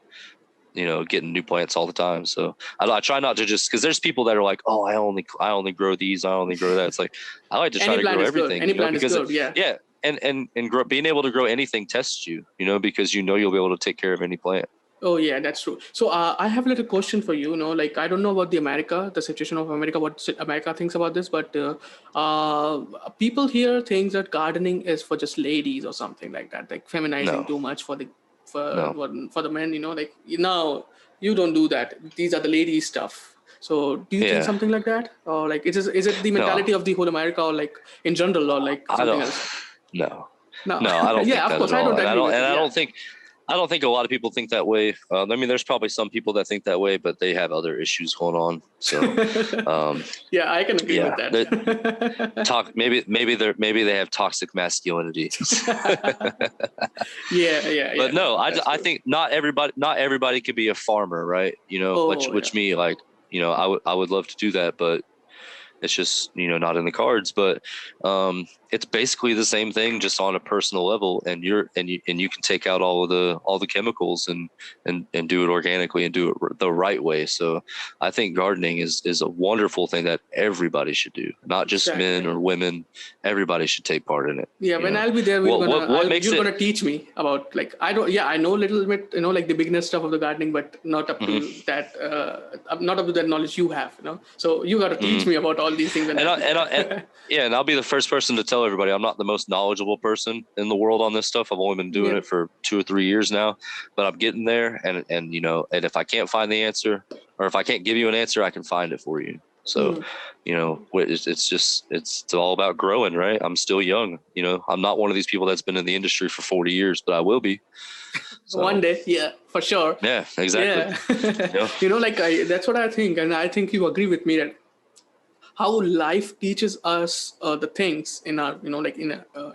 Speaker 2: getting new plants all the time. So I try not to just, because there's people that are like, oh, I only grow these, I only grow that. It's like, I like to try
Speaker 1: any
Speaker 2: to grow
Speaker 1: plant is good.
Speaker 2: everything,
Speaker 1: Any plant is
Speaker 2: because
Speaker 1: good. Yeah.
Speaker 2: yeah. And being able to grow anything tests you, because you'll be able to take care of any plant.
Speaker 1: Oh, yeah, that's true. So I have a little question for you. You know, like I don't know about the situation of America, what America thinks about this, but people here think that gardening is for just ladies or something like that, like feminizing
Speaker 2: No,
Speaker 1: too much for the
Speaker 2: no.
Speaker 1: for the men. You know, like you don't do that. These are the ladies stuff. So do you think
Speaker 2: Yeah,
Speaker 1: something like that, or like is it the
Speaker 2: no,
Speaker 1: mentality of the whole America, or like in general, or like
Speaker 2: I
Speaker 1: something
Speaker 2: don't,
Speaker 1: else?
Speaker 2: no,
Speaker 1: No,
Speaker 2: no, I don't think
Speaker 1: yeah, of
Speaker 2: that at
Speaker 1: course, I
Speaker 2: all.
Speaker 1: don't agree with it. Yeah.
Speaker 2: I don't think a lot of people think that way. I mean, there's probably some people that think that way, but they have other issues going on. So, um,
Speaker 1: Yeah, I can agree with
Speaker 2: yeah,
Speaker 1: that.
Speaker 2: maybe they have toxic masculinity.
Speaker 1: Yeah, yeah,
Speaker 2: But
Speaker 1: yeah.
Speaker 2: no,
Speaker 1: That's
Speaker 2: I
Speaker 1: true.
Speaker 2: think not everybody could be a farmer, right?
Speaker 1: Oh, yeah.
Speaker 2: Which me, like, I would love to do that, but it's just, not in the cards. But it's basically the same thing, just on a personal level, and you can take out all the chemicals and do it organically and do it the right way. So I think gardening is a wonderful thing that everybody should do, not just men
Speaker 1: Exactly.
Speaker 2: or women. Everybody should take part in it.
Speaker 1: Yeah, when I'll be there,
Speaker 2: What makes
Speaker 1: you're
Speaker 2: it?
Speaker 1: gonna teach me about, like, I don't, yeah, I know a little bit, like the beginner stuff of the gardening, but not up to
Speaker 2: Mhm,
Speaker 1: that, not up to that knowledge you have, So you gotta teach
Speaker 2: mhm.
Speaker 1: me about all these things when
Speaker 2: And
Speaker 1: I'll
Speaker 2: I,
Speaker 1: be
Speaker 2: and I, and
Speaker 1: there.
Speaker 2: yeah, and I'll be the first person to tell everybody I'm not the most knowledgeable person in the world on this stuff. I've only been doing
Speaker 1: Yeah.
Speaker 2: it for 2 or 3 years now, but I'm getting there. And if I can't find the answer, or if I can't give you an answer, I can find it for you. So,
Speaker 1: Mm.
Speaker 2: it's all about growing, right? I'm still young. I'm not one of these people that's been in the industry for 40 years, but I will be.
Speaker 1: One
Speaker 2: So
Speaker 1: day, yeah, for sure.
Speaker 2: yeah, exactly.
Speaker 1: Yeah.
Speaker 2: You know,
Speaker 1: Like that's what I think, and I think you agree with me that how life teaches us the things in our, like in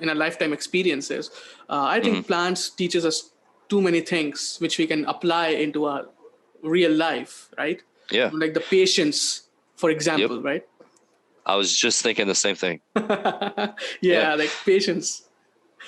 Speaker 1: our lifetime experiences. I
Speaker 2: hmm
Speaker 1: think plants teaches us too many things which we can apply into our real life, right?
Speaker 2: yeah,
Speaker 1: Like the patience, for
Speaker 2: yep.
Speaker 1: example, right?
Speaker 2: I was just thinking the same thing. Yeah.
Speaker 1: Yeah, like patience.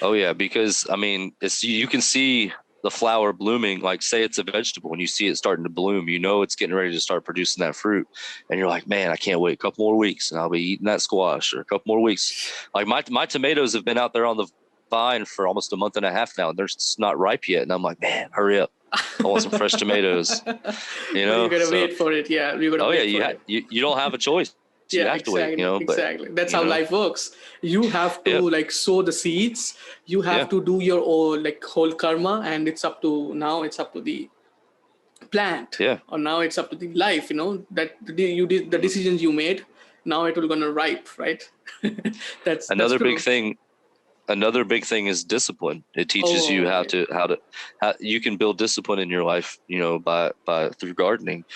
Speaker 2: Oh yeah, because I mean, you can see the flower blooming. Like, say it's a vegetable, and you see it starting to bloom. It's getting ready to start producing that fruit, and you're like, man, I can't wait a couple more weeks, and I'll be eating that squash. Or a couple more weeks. Like my tomatoes have been out there on the vine for almost a month and a half now, and they're just not ripe yet. And I'm like, man, hurry up! I want some fresh tomatoes.
Speaker 1: But you gotta
Speaker 2: So
Speaker 1: wait for it. Yeah, you gotta
Speaker 2: oh yeah,
Speaker 1: wait for it.
Speaker 2: you don't have a choice. You
Speaker 1: Yeah,
Speaker 2: have to wait.
Speaker 1: exactly,
Speaker 2: But
Speaker 1: exactly. That's
Speaker 2: you
Speaker 1: how
Speaker 2: know,
Speaker 1: life works. You have to
Speaker 2: yep,
Speaker 1: like sow the seeds. You have
Speaker 2: yeah,
Speaker 1: to do your own like whole karma, and it's up to the plant,
Speaker 2: yeah.
Speaker 1: or now it's up to the life. That you did the
Speaker 2: Mhm.
Speaker 1: decisions you made. Now it will gonna ripe, right? That's
Speaker 2: Another big
Speaker 1: true.
Speaker 2: thing Another big thing is discipline. It teaches you
Speaker 1: Oh, yeah.
Speaker 2: how you can build discipline in your life, by through gardening.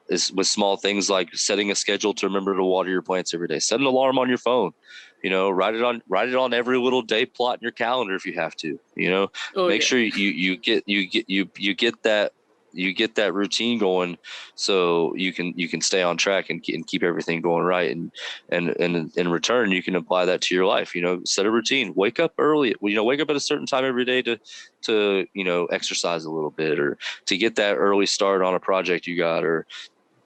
Speaker 2: Is with small things like setting a schedule to remember to water your plants every day. Set an alarm on your phone. Write it on every little day plot in your calendar if you have to.
Speaker 1: Oh,
Speaker 2: Make
Speaker 1: yeah.
Speaker 2: sure you get that routine going, so you can stay on track and keep everything going right. And in return, you can apply that to your life. Set a routine. Wake up early. Wake up at a certain time every day to exercise a little bit, or to get that early start on a project you got, or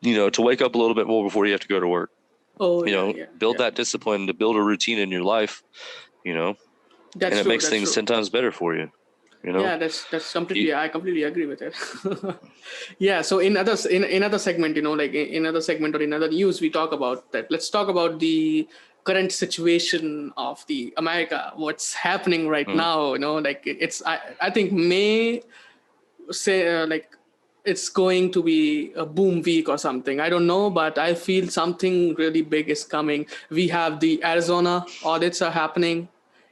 Speaker 2: to wake up a little bit more before you have to go to work.
Speaker 1: Oh, yeah, yeah,
Speaker 2: Build
Speaker 1: yeah.
Speaker 2: that discipline to build a routine in your life. And
Speaker 1: That's
Speaker 2: it
Speaker 1: true.
Speaker 2: makes
Speaker 1: That's
Speaker 2: things
Speaker 1: true.
Speaker 2: 10 times better for you.
Speaker 1: Yeah, that's
Speaker 2: You,
Speaker 1: completely. I completely agree with it. Yeah. So in other segment, like in other segment or in other news, we talk about that. Let's talk about the current situation of the America. What's happening right
Speaker 2: mhm.
Speaker 1: now? Like it's. I think May say like it's going to be a boom week or something. I don't know, but I feel something really big is coming. We have the Arizona audits are happening.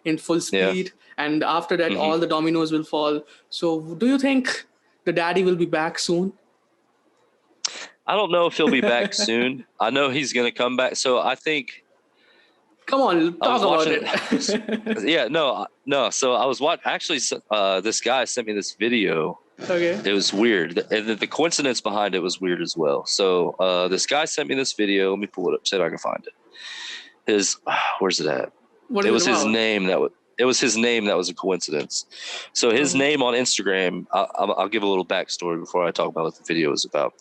Speaker 1: in full
Speaker 2: Yeah.
Speaker 1: speed, and after that,
Speaker 2: Mhm.
Speaker 1: all the dominoes will fall. So, do you think the daddy will be back soon?
Speaker 2: I don't know if he'll be back soon. I know he's going to come back. So I think
Speaker 1: Come on,
Speaker 2: I
Speaker 1: talk
Speaker 2: was
Speaker 1: about
Speaker 2: watching.
Speaker 1: it.
Speaker 2: Yeah, no. So I was watching. Actually, this guy sent me this video.
Speaker 1: Okay.
Speaker 2: It was weird, and the coincidence behind it was weird as well. So this guy sent me this video. Let me pull it up, see if I can find it. Where's it at?
Speaker 1: What
Speaker 2: It
Speaker 1: is it
Speaker 2: was his
Speaker 1: about?
Speaker 2: name that was. It was his name that was a coincidence. So his
Speaker 1: Okay.
Speaker 2: name on Instagram. I'll give a little backstory before I talk about what the video is about.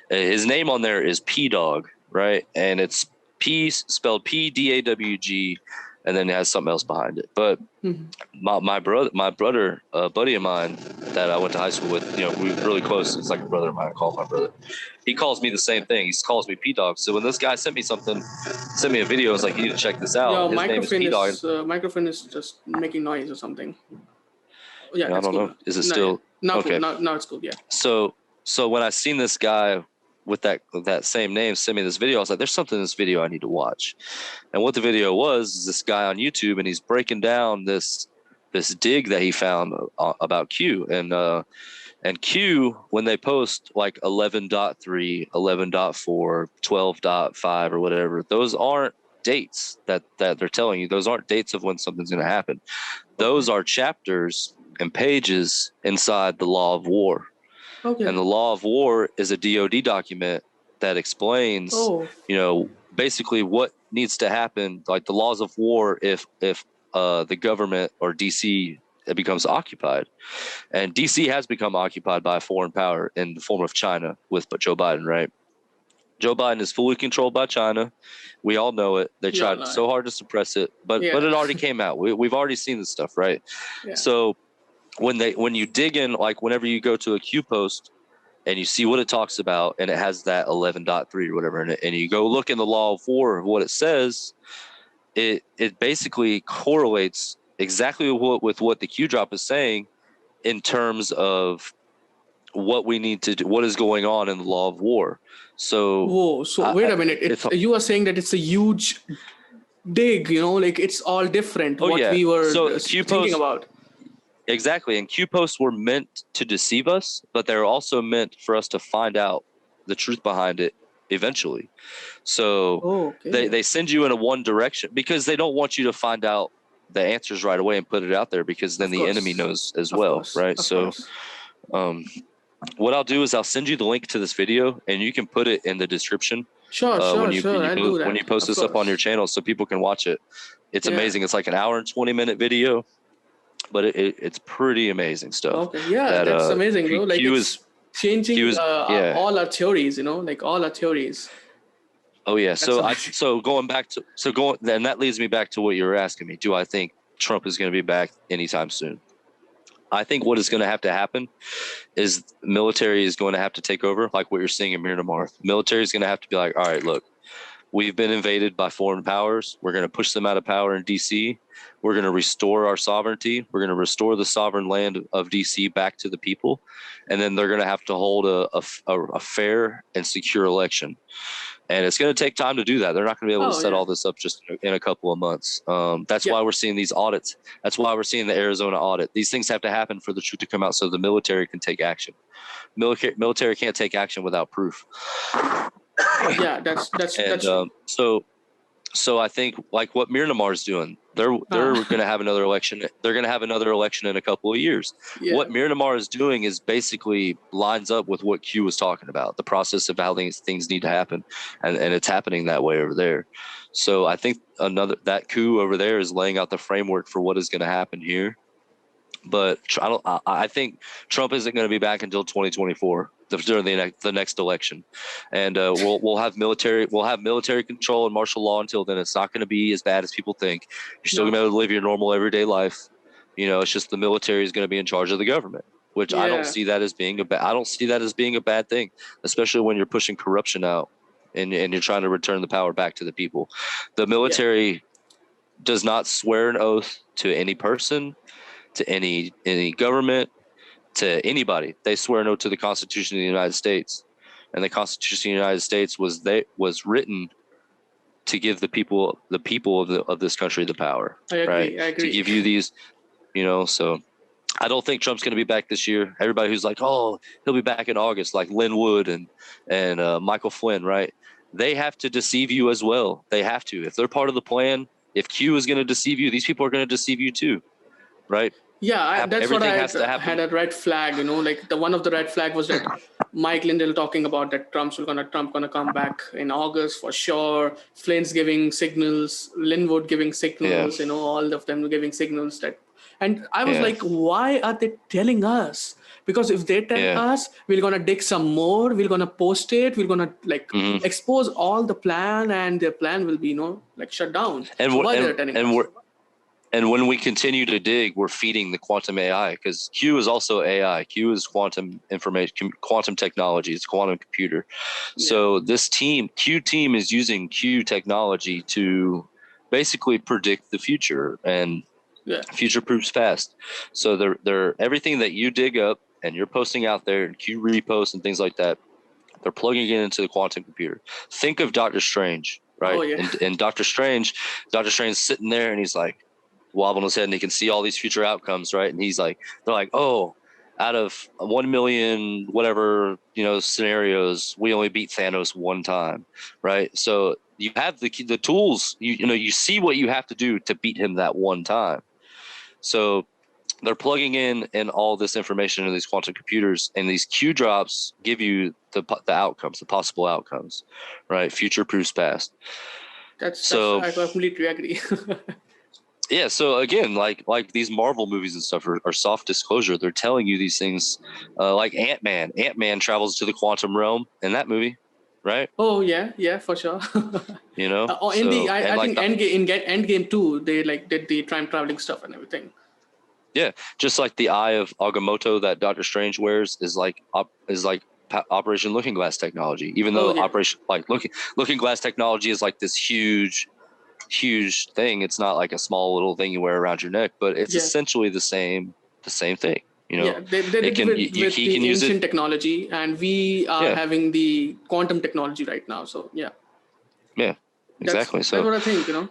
Speaker 2: His name on there is P Dog, right? And it's P spelled PDAWG, and then it has something else behind it. But
Speaker 1: Mhm.
Speaker 2: my brother, a buddy of mine that I went to high school with, we were really close. It's like a brother of mine. I call him my brother. He calls me the same thing. He calls me P Dog. So when this guy sent me a video, I was like, you need to check this out.
Speaker 1: Your
Speaker 2: His name is P Dog.
Speaker 1: microphone is just making noise or something. Yeah,
Speaker 2: I
Speaker 1: it's
Speaker 2: don't
Speaker 1: cool
Speaker 2: know.
Speaker 1: now.
Speaker 2: Is it
Speaker 1: No, yeah.
Speaker 2: still okay?
Speaker 1: Now it's cool. Yeah.
Speaker 2: So when I seen this guy with that same name send me this video, I was like, there's something in this video I need to watch. And what the video was is this guy on YouTube, and he's breaking down this dig that he found about Q. And Q, when they post like 11.3, 11.4, 12.5 or whatever, those aren't dates that they're telling you. Those aren't dates of when something's going to happen. Those are chapters and pages inside the Law of War.
Speaker 1: Okay.
Speaker 2: And the Law of War is a DoD document that explains,
Speaker 1: Oh.
Speaker 2: basically what needs to happen, like the laws of war if the government or DC it becomes occupied. And DC has become occupied by a foreign power in the form of China with Joe Biden, right? Joe Biden is fully controlled by China. We all know it. They
Speaker 1: Yeah.
Speaker 2: tried so hard to suppress it, but
Speaker 1: Yeah.
Speaker 2: it already came out. We've already seen this stuff, right?
Speaker 1: Yeah.
Speaker 2: So when you dig in, like whenever you go to a Q post and you see what it talks about, and it has that 11.3 or whatever in it, and you go look in the Law of War of what it says, it basically correlates exactly with what the Q drop is saying in terms of what we need to do, what is going on in the Law of War. So
Speaker 1: Whoa. So wait a minute.
Speaker 2: it's
Speaker 1: You are saying that it's a huge dig. Like it's all different.
Speaker 2: oh
Speaker 1: What
Speaker 2: yeah.
Speaker 1: we were
Speaker 2: So Q
Speaker 1: thinking
Speaker 2: posts
Speaker 1: about.
Speaker 2: exactly, and Q posts were meant to deceive us, but they're also meant for us to find out the truth behind it eventually. So
Speaker 1: Oh, okay.
Speaker 2: they send you in a one direction because they don't want you to find out the answers right away and put it out there, because then
Speaker 1: Of
Speaker 2: the enemy
Speaker 1: course.
Speaker 2: knows as
Speaker 1: Of
Speaker 2: well,
Speaker 1: course.
Speaker 2: right?
Speaker 1: Of
Speaker 2: So
Speaker 1: course.
Speaker 2: um, what I'll do is I'll send you the link to this video, and you can put it in the description
Speaker 1: Sure.
Speaker 2: when
Speaker 1: I'll do
Speaker 2: when
Speaker 1: that.
Speaker 2: you post
Speaker 1: Of
Speaker 2: this up on your
Speaker 1: course.
Speaker 2: channel so people can watch it. It's
Speaker 1: Yeah.
Speaker 2: amazing. It's like an hour and 20-minute video, but it's pretty amazing stuff.
Speaker 1: Okay. Yeah,
Speaker 2: That
Speaker 1: that's amazing, bro. Like
Speaker 2: Q is
Speaker 1: it's changing
Speaker 2: yeah.
Speaker 1: all our theories. Like all our theories.
Speaker 2: Oh yeah.
Speaker 1: That's
Speaker 2: So
Speaker 1: amazing.
Speaker 2: then that leads me back to what you were asking me. Do I think Trump is going to be back anytime soon? I think what is going to have to happen is military is going to have to take over, like what you're seeing in Myanmar. Military is going to have to be like, all right, look, we've been invaded by foreign powers. We're going to push them out of power in DC. We're going to restore our sovereignty. We're going to restore the sovereign land of DC back to the people. And then they're going to have to hold a fair and secure election. And it's going to take time to do that. They're not going to be able to
Speaker 1: Oh
Speaker 2: set
Speaker 1: yeah.
Speaker 2: all this up just in a couple of months. That's
Speaker 1: Yeah.
Speaker 2: why we're seeing these audits. That's why we're seeing the Arizona audit. These things have to happen for the truth to come out so the military can take action. Military can't take action without proof.
Speaker 1: Yeah.
Speaker 2: And
Speaker 1: That's true.
Speaker 2: so I think like what Myanmar is doing, they're going to have another election. They're going to have another election in a couple of years.
Speaker 1: Yeah.
Speaker 2: What Myanmar is doing is basically lines up with what Q was talking about, the process of how things need to happen, and it's happening that way over there. So I think that coup over there is laying out the framework for what is going to happen here. But I think Trump isn't going to be back until 2024 during the next election, and we'll have military control and martial law until then. It's not going to be as bad as people think. You're still going to be able to live your normal everyday life. It's just the military is going to be in charge of the government, which I don't
Speaker 1: Yeah.
Speaker 2: see that as being a bad thing, especially when you're pushing corruption out and you're trying to return the power back to the people. The military does not swear an oath to any person, to any government, to anybody. They swear an oath to the Constitution of the United States, and the Constitution of the United States was written to give the people of this country the power.
Speaker 1: I agree.
Speaker 2: Right?
Speaker 1: I agree.
Speaker 2: To give you these, so I don't think Trump's going to be back this year. Everybody who's like, oh, he'll be back in August, like Lynn Wood and Michael Flynn, right? They have to deceive you as well. They have to. If they're part of the plan, if Q is going to deceive you, these people are going to deceive you too, right?
Speaker 1: Yeah, that's what
Speaker 2: Everything
Speaker 1: I
Speaker 2: has to happen.
Speaker 1: had a red flag. Like the one of the red flag was that Mike Lindell talking about that Trump gonna come back in August for sure. Flynn's giving signals, Linwood giving signals. All of them giving signals that. And I was like, why are they telling us? Because if they tell us, we're gonna dig some more. We're gonna post it. We're gonna expose all the plan, and their plan will be shut down.
Speaker 2: And
Speaker 1: why they're telling us?
Speaker 2: And when we continue to dig, we're feeding the quantum AI, because Q is also AI. Q is quantum information, quantum technology. It's a quantum computer. Yeah. So this Q team is using Q technology to basically predict the future, and future proofs fast. So they're everything that you dig up and you're posting out there, and Q reposts and things like that, they're plugging it into the quantum computer. Think of Doctor Strange, right?
Speaker 1: Oh, yeah.
Speaker 2: And Doctor Strange's sitting there and he's like wobbling his head, and he can see all these future outcomes, right? And he's like, they're like, oh, out of 1 million whatever scenarios, we only beat Thanos one time, right? So you have the tools, you see what you have to do to beat him that one time. So they're plugging in all this information into these quantum computers, and these Q drops give you the outcomes, the possible outcomes, right? Future proofs past.
Speaker 1: That's I completely agree.
Speaker 2: Yeah, so again, like these Marvel movies and stuff are soft disclosure. They're telling you these things, like Ant-Man. Ant-Man travels to the quantum realm in that movie, right?
Speaker 1: Oh yeah, for sure.
Speaker 2: In
Speaker 1: think Endgame too, they did the time traveling stuff and everything.
Speaker 2: Yeah, just like the eye of Agamotto that Doctor Strange wears is like Operation Looking Glass technology. Even though Operation Looking Glass technology is like this huge thing, it's not like a small little thing you wear around your neck, but it's essentially the same thing.
Speaker 1: Yeah, they did with the ancient technology, and we are having the quantum technology right now. So yeah,
Speaker 2: exactly.
Speaker 1: That's what I think.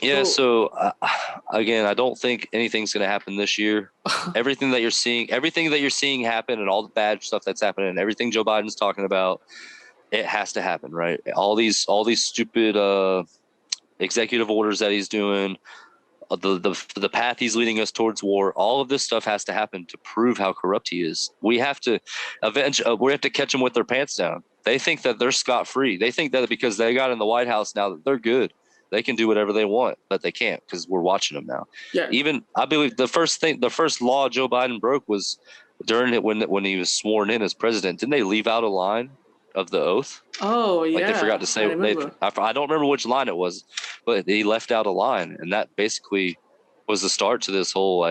Speaker 2: Yeah. So again, I don't think anything's going to happen this year. Everything that you're seeing happen, and all the bad stuff that's happening, and everything Joe Biden's talking about, it has to happen, right? All these stupid executive orders that he's doing, the path he's leading us towards war, all of this stuff has to happen to prove how corrupt he is. We have to catch them with their pants down. They think that they're scot-free. They think that because they got in the White House now that they're good. They can do whatever they want, but they can't, because we're watching them now. Yeah. Even I believe the first law Joe Biden broke was during it when he was sworn in as president. Didn't they leave out a line of the oath?
Speaker 1: Oh yeah.
Speaker 2: Like they forgot to say. I don't remember which line it was, but he left out a line, and that basically was the start to this whole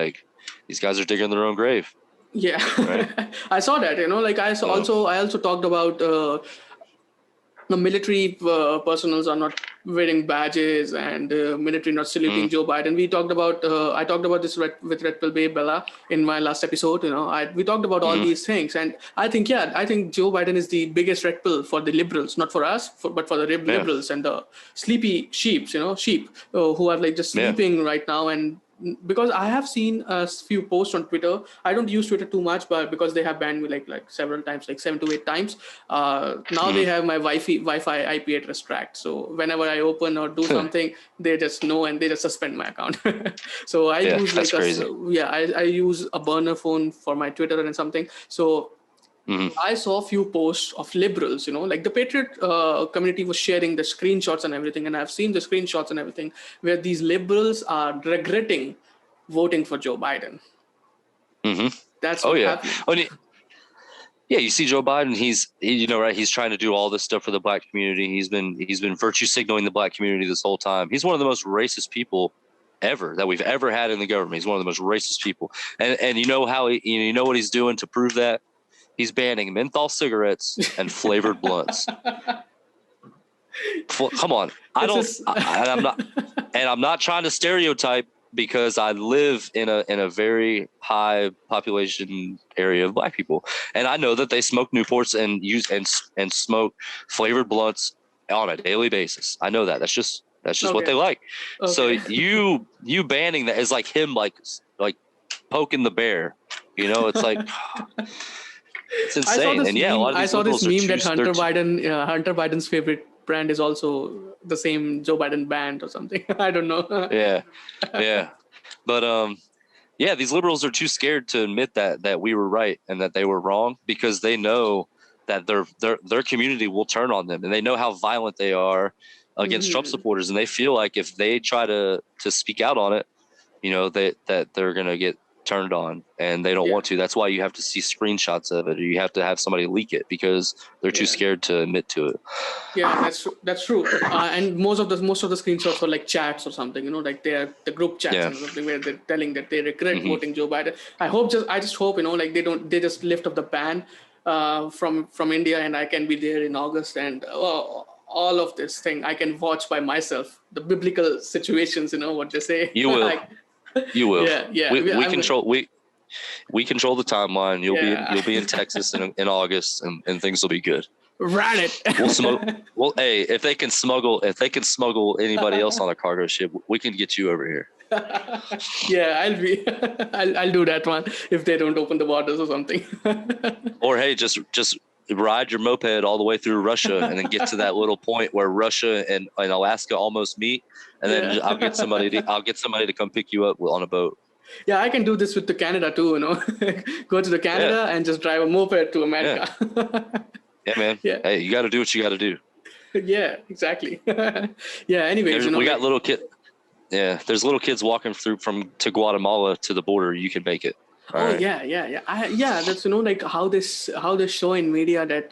Speaker 2: these guys are digging their own grave.
Speaker 1: Yeah, right? I saw that. I also talked about. The military personnel are not wearing badges, and military not saluting Joe Biden. We talked about I talked about this with Red Pill Bay Bella in my last episode. We talked about all these things, and I think Joe Biden is the biggest red pill for the liberals, not for us, but for the liberals and the sleepy sheep who are just sleeping right now. And because I have seen a few posts on Twitter. I don't use Twitter too much, but because they have banned me like several times, like 7 to 8 times. Now they have my Wi-Fi IP address tracked. So whenever I open or do something, they just know and they just suspend my account. So I use I use a burner phone for my Twitter and something. So I saw a few posts of liberals, like the Patriot community was sharing the screenshots and everything. And I've seen the screenshots and everything where these liberals are regretting voting for Joe Biden. That's what's happening.
Speaker 2: Yeah, you see Joe Biden, he's trying to do all this stuff for the black community. He's been virtue signaling the black community this whole time. He's one of the most racist people ever that we've ever had in the government. He's one of the most racist people. And you know what he's doing to prove that? He's banning menthol cigarettes and flavored blunts. Come on. I'm not trying to stereotype, because I live in a very high population area of black people. And I know that they smoke Newports and use and smoke flavored blunts on a daily basis. I know that. That's just what they like.
Speaker 1: Okay.
Speaker 2: So you banning that is like him like poking the bear. It's like it's insane. And yeah, a lot of these
Speaker 1: I saw this
Speaker 2: liberals
Speaker 1: meme that Hunter Biden's favorite brand is also the same Joe Biden band or something. I don't know.
Speaker 2: Yeah. But yeah, these liberals are too scared to admit that we were right and that they were wrong, because they know that their community will turn on them, and they know how violent they are against Trump supporters, and they feel like if they try to speak out on it, that they're gonna get turned on, and they don't want to. That's why you have to see screenshots of it, or you have to have somebody leak it, because they're too scared to admit to it.
Speaker 1: Yeah, that's true. And most of the screenshots were like chats or something, like they're the group chats or something, where they're telling that they regret voting Joe Biden. I just hope, like they just lift up the ban from India, and I can be there in August, and all of this thing I can watch by myself, the biblical situations, what they say.
Speaker 2: You will. You will.
Speaker 1: Yeah.
Speaker 2: We control we control the timeline. You'll be in Texas in August, and things will be good.
Speaker 1: Ran it.
Speaker 2: We'll smoke. Well, hey, if they can smuggle anybody else on a cargo ship, we can get you over here.
Speaker 1: Yeah, I'll do that one if they don't open the borders or something.
Speaker 2: Or hey, just ride your moped all the way through Russia, and then get to that little point where Russia and Alaska almost meet, and then I'll get somebody to come pick you up on a boat.
Speaker 1: Yeah, I can do this with the Canada too. Go to the Canada and just drive a moped to America.
Speaker 2: Yeah, man. Yeah. Hey, you got to do what you got to do.
Speaker 1: Yeah, exactly. Yeah. Anyways,
Speaker 2: we got little kid. Yeah, there's little kids walking through to Guatemala to the border. You can make it. All right.
Speaker 1: Yeah. That's like how they show in media that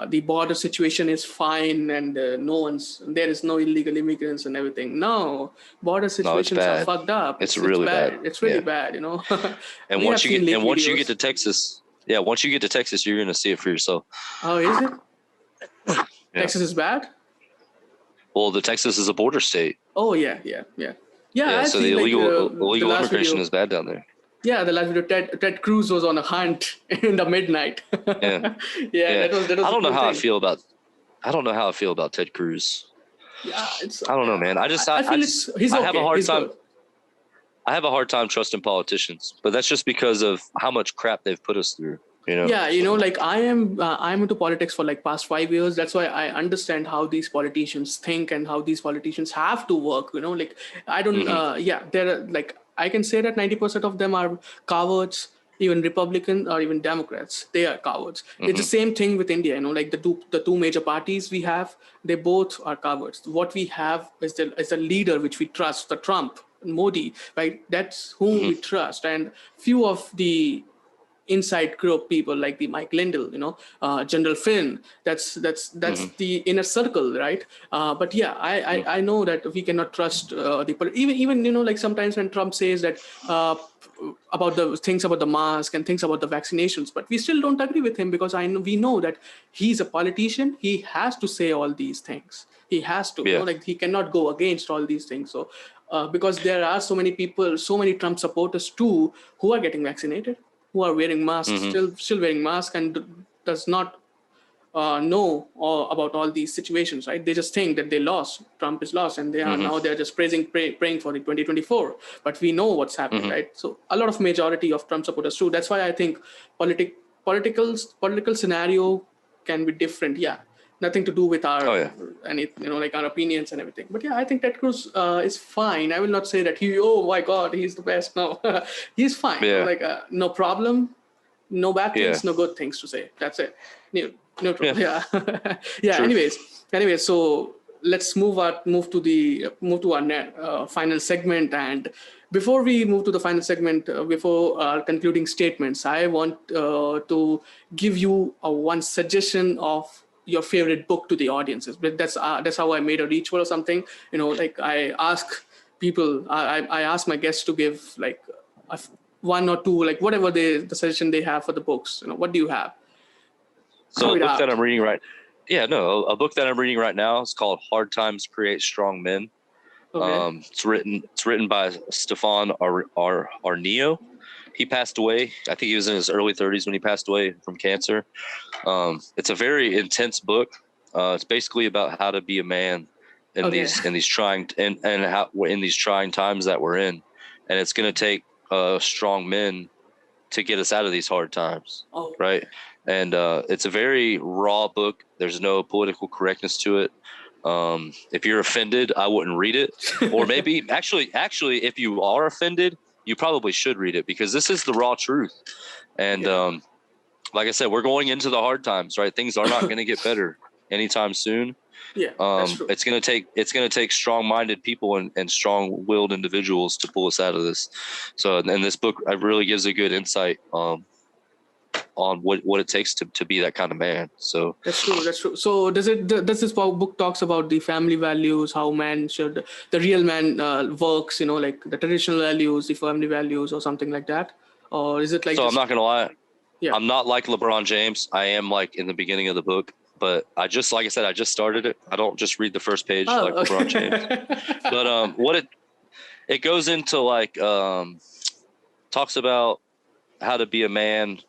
Speaker 1: the border situation is fine, and there is no illegal immigrants and everything. No, border situations are fucked up.
Speaker 2: It's really bad.
Speaker 1: It's really bad.
Speaker 2: And once you get to Texas, you're gonna see it for yourself.
Speaker 1: Oh, is it? Texas is bad?
Speaker 2: Well, the Texas is a border state.
Speaker 1: Oh yeah.
Speaker 2: So the illegal immigration is bad down there.
Speaker 1: Yeah, the last video, Ted Cruz was on a hunt in the midnight.
Speaker 2: Yeah.
Speaker 1: That was
Speaker 2: I don't know how I feel about Ted Cruz.
Speaker 1: Yeah,
Speaker 2: I don't know, man. I have a hard time. I have a hard time trusting politicians, but that's just because of how much crap they've put us through.
Speaker 1: Yeah, like I'm into politics for like past 5 years. That's why I understand how these politicians think and how these politicians have to work. Like I don't. There are like I can say that 90% of them are cowards. Even Republican or even Democrats, they are cowards. It's the same thing with India. Like the two major parties we have, they both are cowards. What we have is a leader which we trust, the Trump, Modi, right? That's whom we trust, and few of the inside group people like the Mike Lindell, General Flynn. That's the inner circle, right? But yeah, I know that we cannot trust even like sometimes when Trump says that about the things about the mask and things about the vaccinations, but we still don't agree with him, because we know that he's a politician. He has to say all these things. He has to, like he cannot go against all these things. So because there are so many people, so many Trump supporters too, who are getting vaccinated, who are wearing masks, still wearing masks, and does not know about all these situations, right? They just think that they lost, Trump is lost, and they're just praying for the 2024. But we know what's happening, right? So a lot of majority of Trump supporters too. That's why I think political scenario can be different. Yeah, nothing to do with our like our opinions and everything. But yeah, I think Ted Cruz is fine. I will not say that oh my God, he's the best. No, he's fine. No problem, no bad things, no good things to say. That's it. Neutral. Yeah. Sure. Anyways, so let's move to our final segment. And before we move to the final segment, before our concluding statements, I want to give you one suggestion of your favorite book to the audiences. But that's how I made a ritual or something. Like I ask people, I ask my guests to give like one or two, like whatever the suggestion they have for the books. What do you have?
Speaker 2: So a book that I'm reading a book that I'm reading right now is called Hard Times Create Strong Men. Okay. It's written by Stefan Arnio. He passed away. I think he was in his early 30s when he passed away from cancer. It's a very intense book. It's basically about how to be a man in
Speaker 1: Okay.
Speaker 2: these trying and how in these trying times that we're in, and it's going to take strong men to get us out of these hard times,
Speaker 1: Oh.
Speaker 2: right? And it's a very raw book. There's no political correctness to it. If you're offended, I wouldn't read it. Or maybe actually, if you are offended, you probably should read it, because this is the raw truth. And like I said, we're going into the hard times, right? Things are not going to get better anytime soon.
Speaker 1: Yeah, that's true.
Speaker 2: It's going to take strong-minded people and strong-willed individuals to pull us out of this. So, and this book really gives a good insight on what it takes to be that kind of man. So
Speaker 1: That's true. That's true. So does this book talks about the family values, how the real man works, like the traditional values, the family values, or something like that? Or is it like
Speaker 2: so I'm not going to lie.
Speaker 1: Yeah.
Speaker 2: I'm not like LeBron James. I am like in the beginning of the book, but like I said, I just started it. I don't just read the first page like
Speaker 1: okay.
Speaker 2: LeBron James. But what it goes into, like talks about how to be a man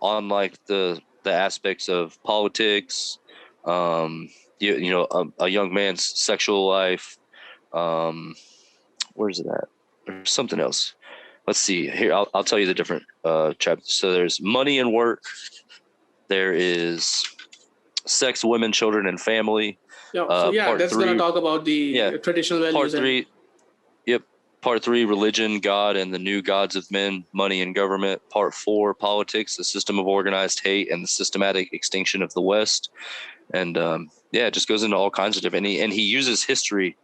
Speaker 2: on like the aspects of politics, a young man's sexual life. Where's it at? There's something else. Let's see here. I'll tell you the different chapters. So there's money and work. There is sex, women, children, and family.
Speaker 1: Yeah. So that's going to talk about the traditional values.
Speaker 2: Part 3. Yep. Part 3, religion, God, and the new gods of men, money, and government. Part 4, politics, the system of organized hate, and the systematic extinction of the West. And it just goes into all kinds of different. And he uses history,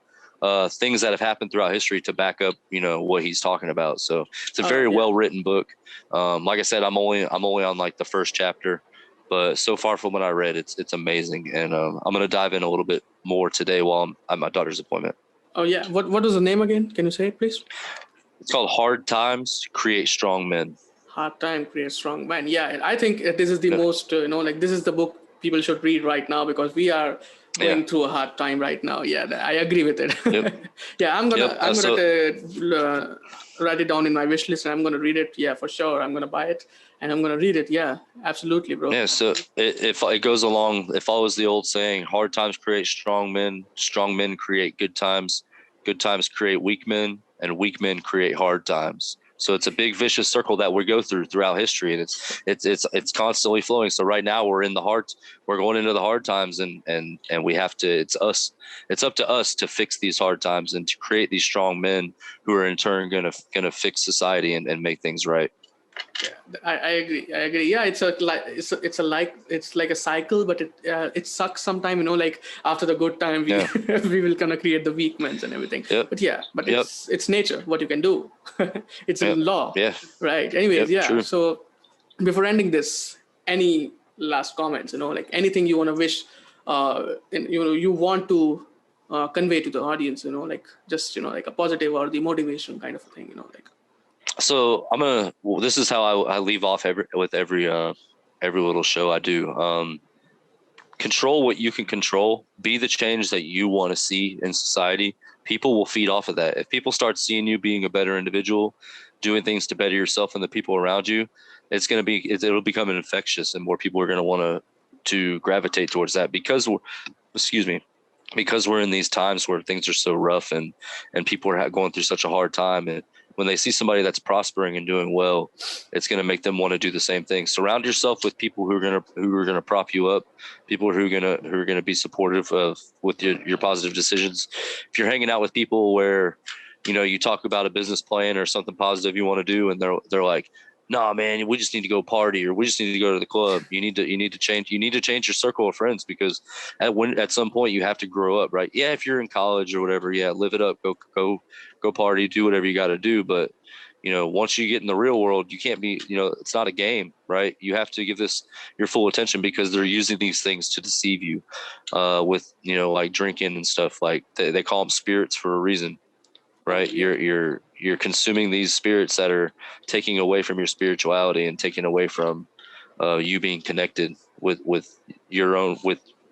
Speaker 2: things that have happened throughout history to back up, what he's talking about. So it's a very well written book. Like I said, I'm only on like the first chapter, but so far from what I read, it's amazing. And I'm going to dive in a little bit more today while I'm at my daughter's appointment.
Speaker 1: Oh yeah. What was the name again? Can you say it, please?
Speaker 2: It's called Hard Times Create Strong Men.
Speaker 1: Hard Time Creates Strong Men. Yeah, I think this is the most, this is the book people should read right now, because we are going through a hard time right now. Yeah, I agree with it.
Speaker 2: Yep.
Speaker 1: Yeah, I'm gonna write it down in my wish list, and I'm gonna read it. Yeah, for sure. I'm gonna buy it and I'm gonna read it. Yeah, absolutely, bro.
Speaker 2: Yeah. So it goes along. It follows the old saying: hard times create strong men create good times create weak men, and weak men create hard times. So it's a big vicious circle that we go throughout history, and it's constantly flowing. So right now we're going into the hard times, and we have to. It's up to us to fix these hard times and to create these strong men who are in turn gonna fix society and make things right.
Speaker 1: Yeah, I agree. Yeah, it's like a cycle, but it sucks sometime. Like after the good time, we will kind of create the weak men and everything.
Speaker 2: Yep.
Speaker 1: But it's nature. What you can do, it's a law.
Speaker 2: Yeah.
Speaker 1: Right. Anyways,
Speaker 2: True.
Speaker 1: So before ending this, any last comments? Like anything you want to wish, you want to convey to the audience. Like just like a positive or the motivation kind of thing. Like.
Speaker 2: So this is how I leave off every little show I do. Control what you can control. Be the change that you want to see in society. People will feed off of that. If people start seeing you being a better individual, doing things to better yourself and the people around you, it'll become infectious, and more people are going to want to gravitate towards that because we're in these times where things are so rough and people are going through such a hard time. And when they see somebody that's prospering and doing well, it's going to make them want to do the same thing. Surround yourself with people who are going to prop you up, people who are going to be supportive with your positive decisions. If you're hanging out with people where, you talk about a business plan or something positive you want to do, and they're like, "Nah, man, we just need to go party, or we just need to go to the club." You need to change your circle of friends, because at some point you have to grow up, right? Yeah, if you're in college or whatever, live it up, go party, do whatever you got to do. But once you get in the real world, you can't be, it's not a game, right? You have to give this your full attention, because they're using these things to deceive you, with like drinking and stuff. Like they call them spirits for a reason. Right. You're consuming these spirits that are taking away from your spirituality and taking away from you being connected with with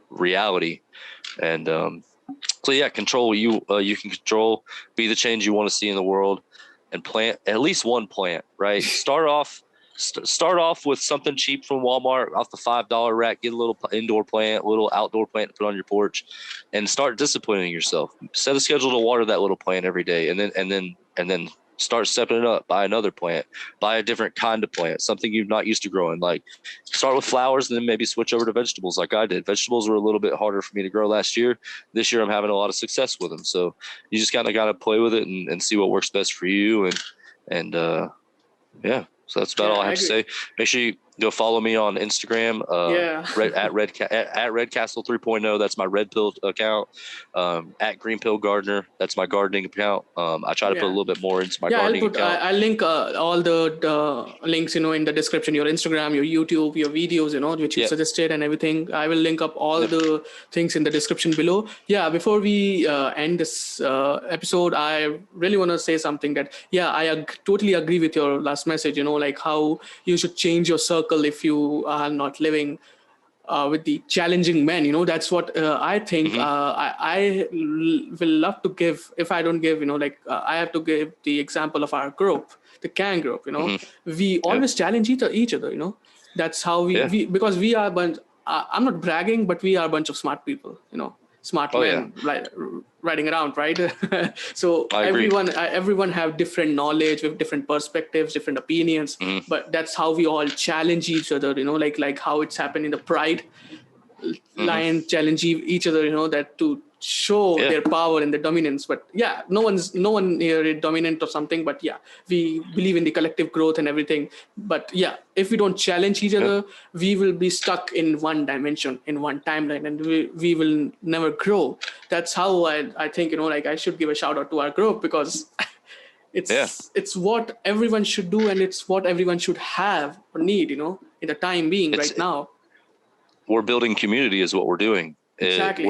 Speaker 2: reality. And control what you can control. Be the change you want to see in the world, and plant at least one plant. Right. Start off start off with something cheap from Walmart off the $5 rack. Get a little indoor plant, a little outdoor plant to put on your porch, and start disciplining yourself. Set a schedule to water that little plant every day, and then start stepping it up. Buy another plant. Buy a different kind of plant, something you're not used to growing. Like start with flowers, and then maybe switch over to vegetables, like I did. Vegetables were a little bit harder for me to grow last year. This year, I'm having a lot of success with them. So you just kind of got to play with it and see what works best for you, and yeah. So that's about all I have to say. Make sure you go follow me on Instagram, at Redcastle 3.0. That's my Red Pill account. At Green Pill Gardener. That's my gardening account. I try to put a little bit more into my gardening account.
Speaker 1: I'll link all the links, in the description, your Instagram, your YouTube, your videos, which you suggested and everything. I will link up all the things in the description below. Yeah, before we end this episode, I really want to say something that, I totally agree with your last message, like how you should change your circle if you are not living with the challenging men. That's what I think. I will love to give, if I don't give, I have to give the example of our group, the Can group. We always challenge each other. That's how we because we are a bunch. I'm not bragging, but we are a bunch of smart people. Smart men riding around, right? So everyone have different knowledge with different perspectives, different opinions, but that's how we all challenge each other, like how it's happened in the Pride. Lion challenge each other, that to show their power and their dominance. But no one here is dominant or something, but we believe in the collective growth and everything. But if we don't challenge each other, we will be stuck in one dimension, in one timeline, and we will never grow. That's how I think, I should give a shout out to our group, because it's what everyone should do, and it's what everyone should have or need, in the time being right now.
Speaker 2: We're building community is what we're doing.
Speaker 1: Exactly.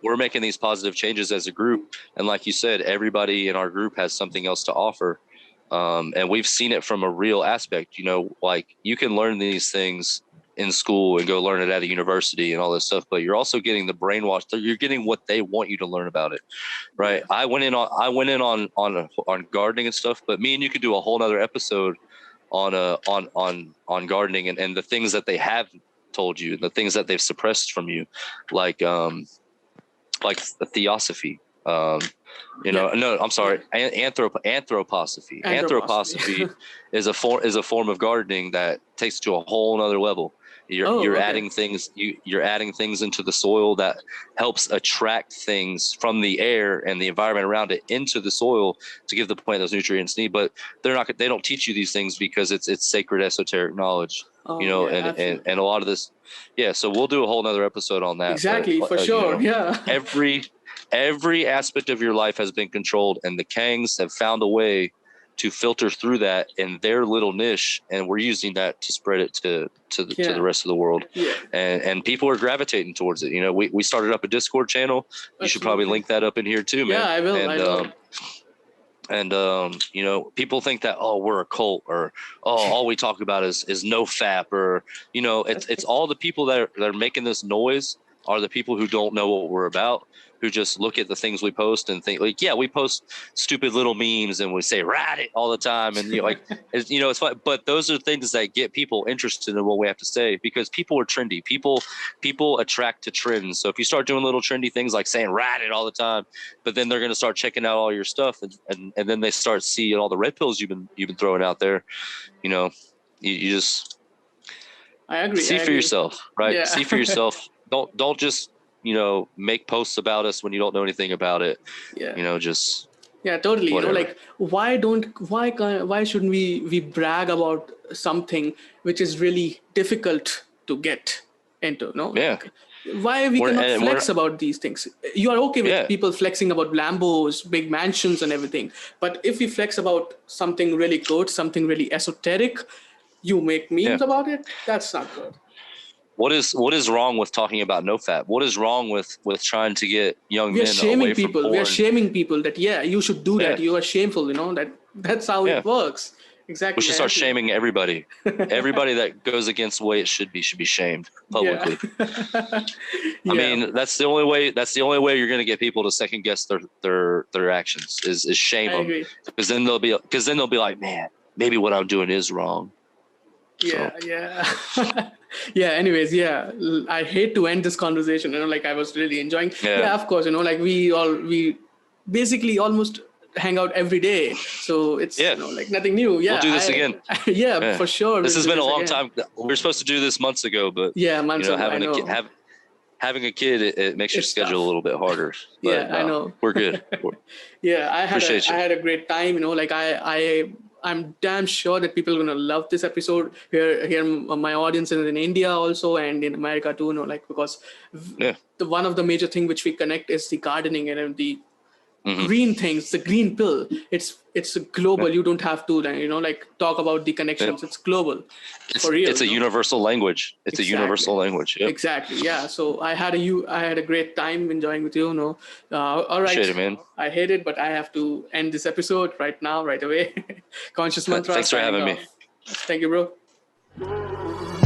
Speaker 2: We're making these positive changes as a group. And like you said, everybody in our group has something else to offer. And we've seen it from a real aspect, like you can learn these things in school and go learn it at a university and all this stuff, but you're also getting the brainwash. You're getting what they want you to learn about it. Right. I went in on gardening and stuff, but me and you could do a whole nother episode on gardening and the things that they have told you, the things that they've suppressed from you, like the theosophy. No, I'm sorry, anthroposophy. Anthroposophy is a form of gardening that takes to a whole nother level. You're adding things. You're adding things into the soil that helps attract things from the air and the environment around it into the soil to give the plant those nutrients need. But they don't teach you these things because it's sacred esoteric knowledge. And a lot of this. Yeah. So we'll do a whole nother episode on that.
Speaker 1: Exactly. For sure.
Speaker 2: Every aspect of your life has been controlled, and the Kangs have found a way to filter through that in their little niche, and we're using that to spread it to the rest of the world. And people are gravitating towards it. We started up a Discord channel. You should probably link that up in here too, man.
Speaker 1: I will.
Speaker 2: And people think that, we're a cult, or all we talk about is no FAP, or it's all the people that are making this noise are the people who don't know what we're about, who just look at the things we post and think like, we post stupid little memes and we say "ride it" all the time, and it's fun. But those are things that get people interested in what we have to say, because people are trendy. People attract to trends. So if you start doing little trendy things like saying "ride it" all the time, but then they're going to start checking out all your stuff, and then they start seeing all the red pills you've been throwing out there. You just
Speaker 1: I agree.
Speaker 2: See for yourself, right? See for yourself. Don't just make posts about us when you don't know anything about it.
Speaker 1: Totally. Whatever. Why shouldn't we brag about something which is really difficult to get into? Why we cannot flex about these things? You are okay with people flexing about Lambos, big mansions and everything, but if we flex about something really good, something really esoteric, you make memes about it. That's not good.
Speaker 2: What is wrong with talking about no fat? What is wrong with trying to get young men away from porn?
Speaker 1: We are shaming people that you should do that. You are shameful. That's how it works. Exactly.
Speaker 2: We should start shaming everybody. Everybody that goes against the way it should be shamed publicly. I mean, that's the only way. That's the only way you're going to get people to second guess their actions is shame them. Because then they'll be like, man, maybe what I'm doing is wrong.
Speaker 1: Yeah, yeah. Yeah, anyways, yeah. I hate to end this conversation, like I was really enjoying. Yeah, of course, like we basically almost hang out every day. So it's, like nothing new. Yeah.
Speaker 2: We'll do this again.
Speaker 1: Yeah, for sure.
Speaker 2: This
Speaker 1: we'll
Speaker 2: has
Speaker 1: do
Speaker 2: been a
Speaker 1: this
Speaker 2: long
Speaker 1: again.
Speaker 2: time. We were supposed to do this months ago, but
Speaker 1: Yeah, months ago, I know.
Speaker 2: having a kid, it makes your
Speaker 1: It's
Speaker 2: schedule
Speaker 1: tough.
Speaker 2: a little bit harder. But
Speaker 1: Yeah, I know.
Speaker 2: we're good.
Speaker 1: Yeah, I
Speaker 2: Appreciate you.
Speaker 1: had a great time. Like I'm damn sure that people are gonna love this episode. Here, my audience is in India also, and in America too. Like because the one of the major thing which we connect is the gardening and the green things, the green pill. It's global. You don't have to like talk about the connections. It's global. For real.
Speaker 2: It's a universal language. It's a universal language. Yep.
Speaker 1: Exactly. Yeah. So I had a great time enjoying with you. All right.
Speaker 2: Appreciate it, man.
Speaker 1: I hate it, but I have to end this episode right now, right away. Conscious Mantra.
Speaker 2: Thanks for having me.
Speaker 1: Thank you, bro.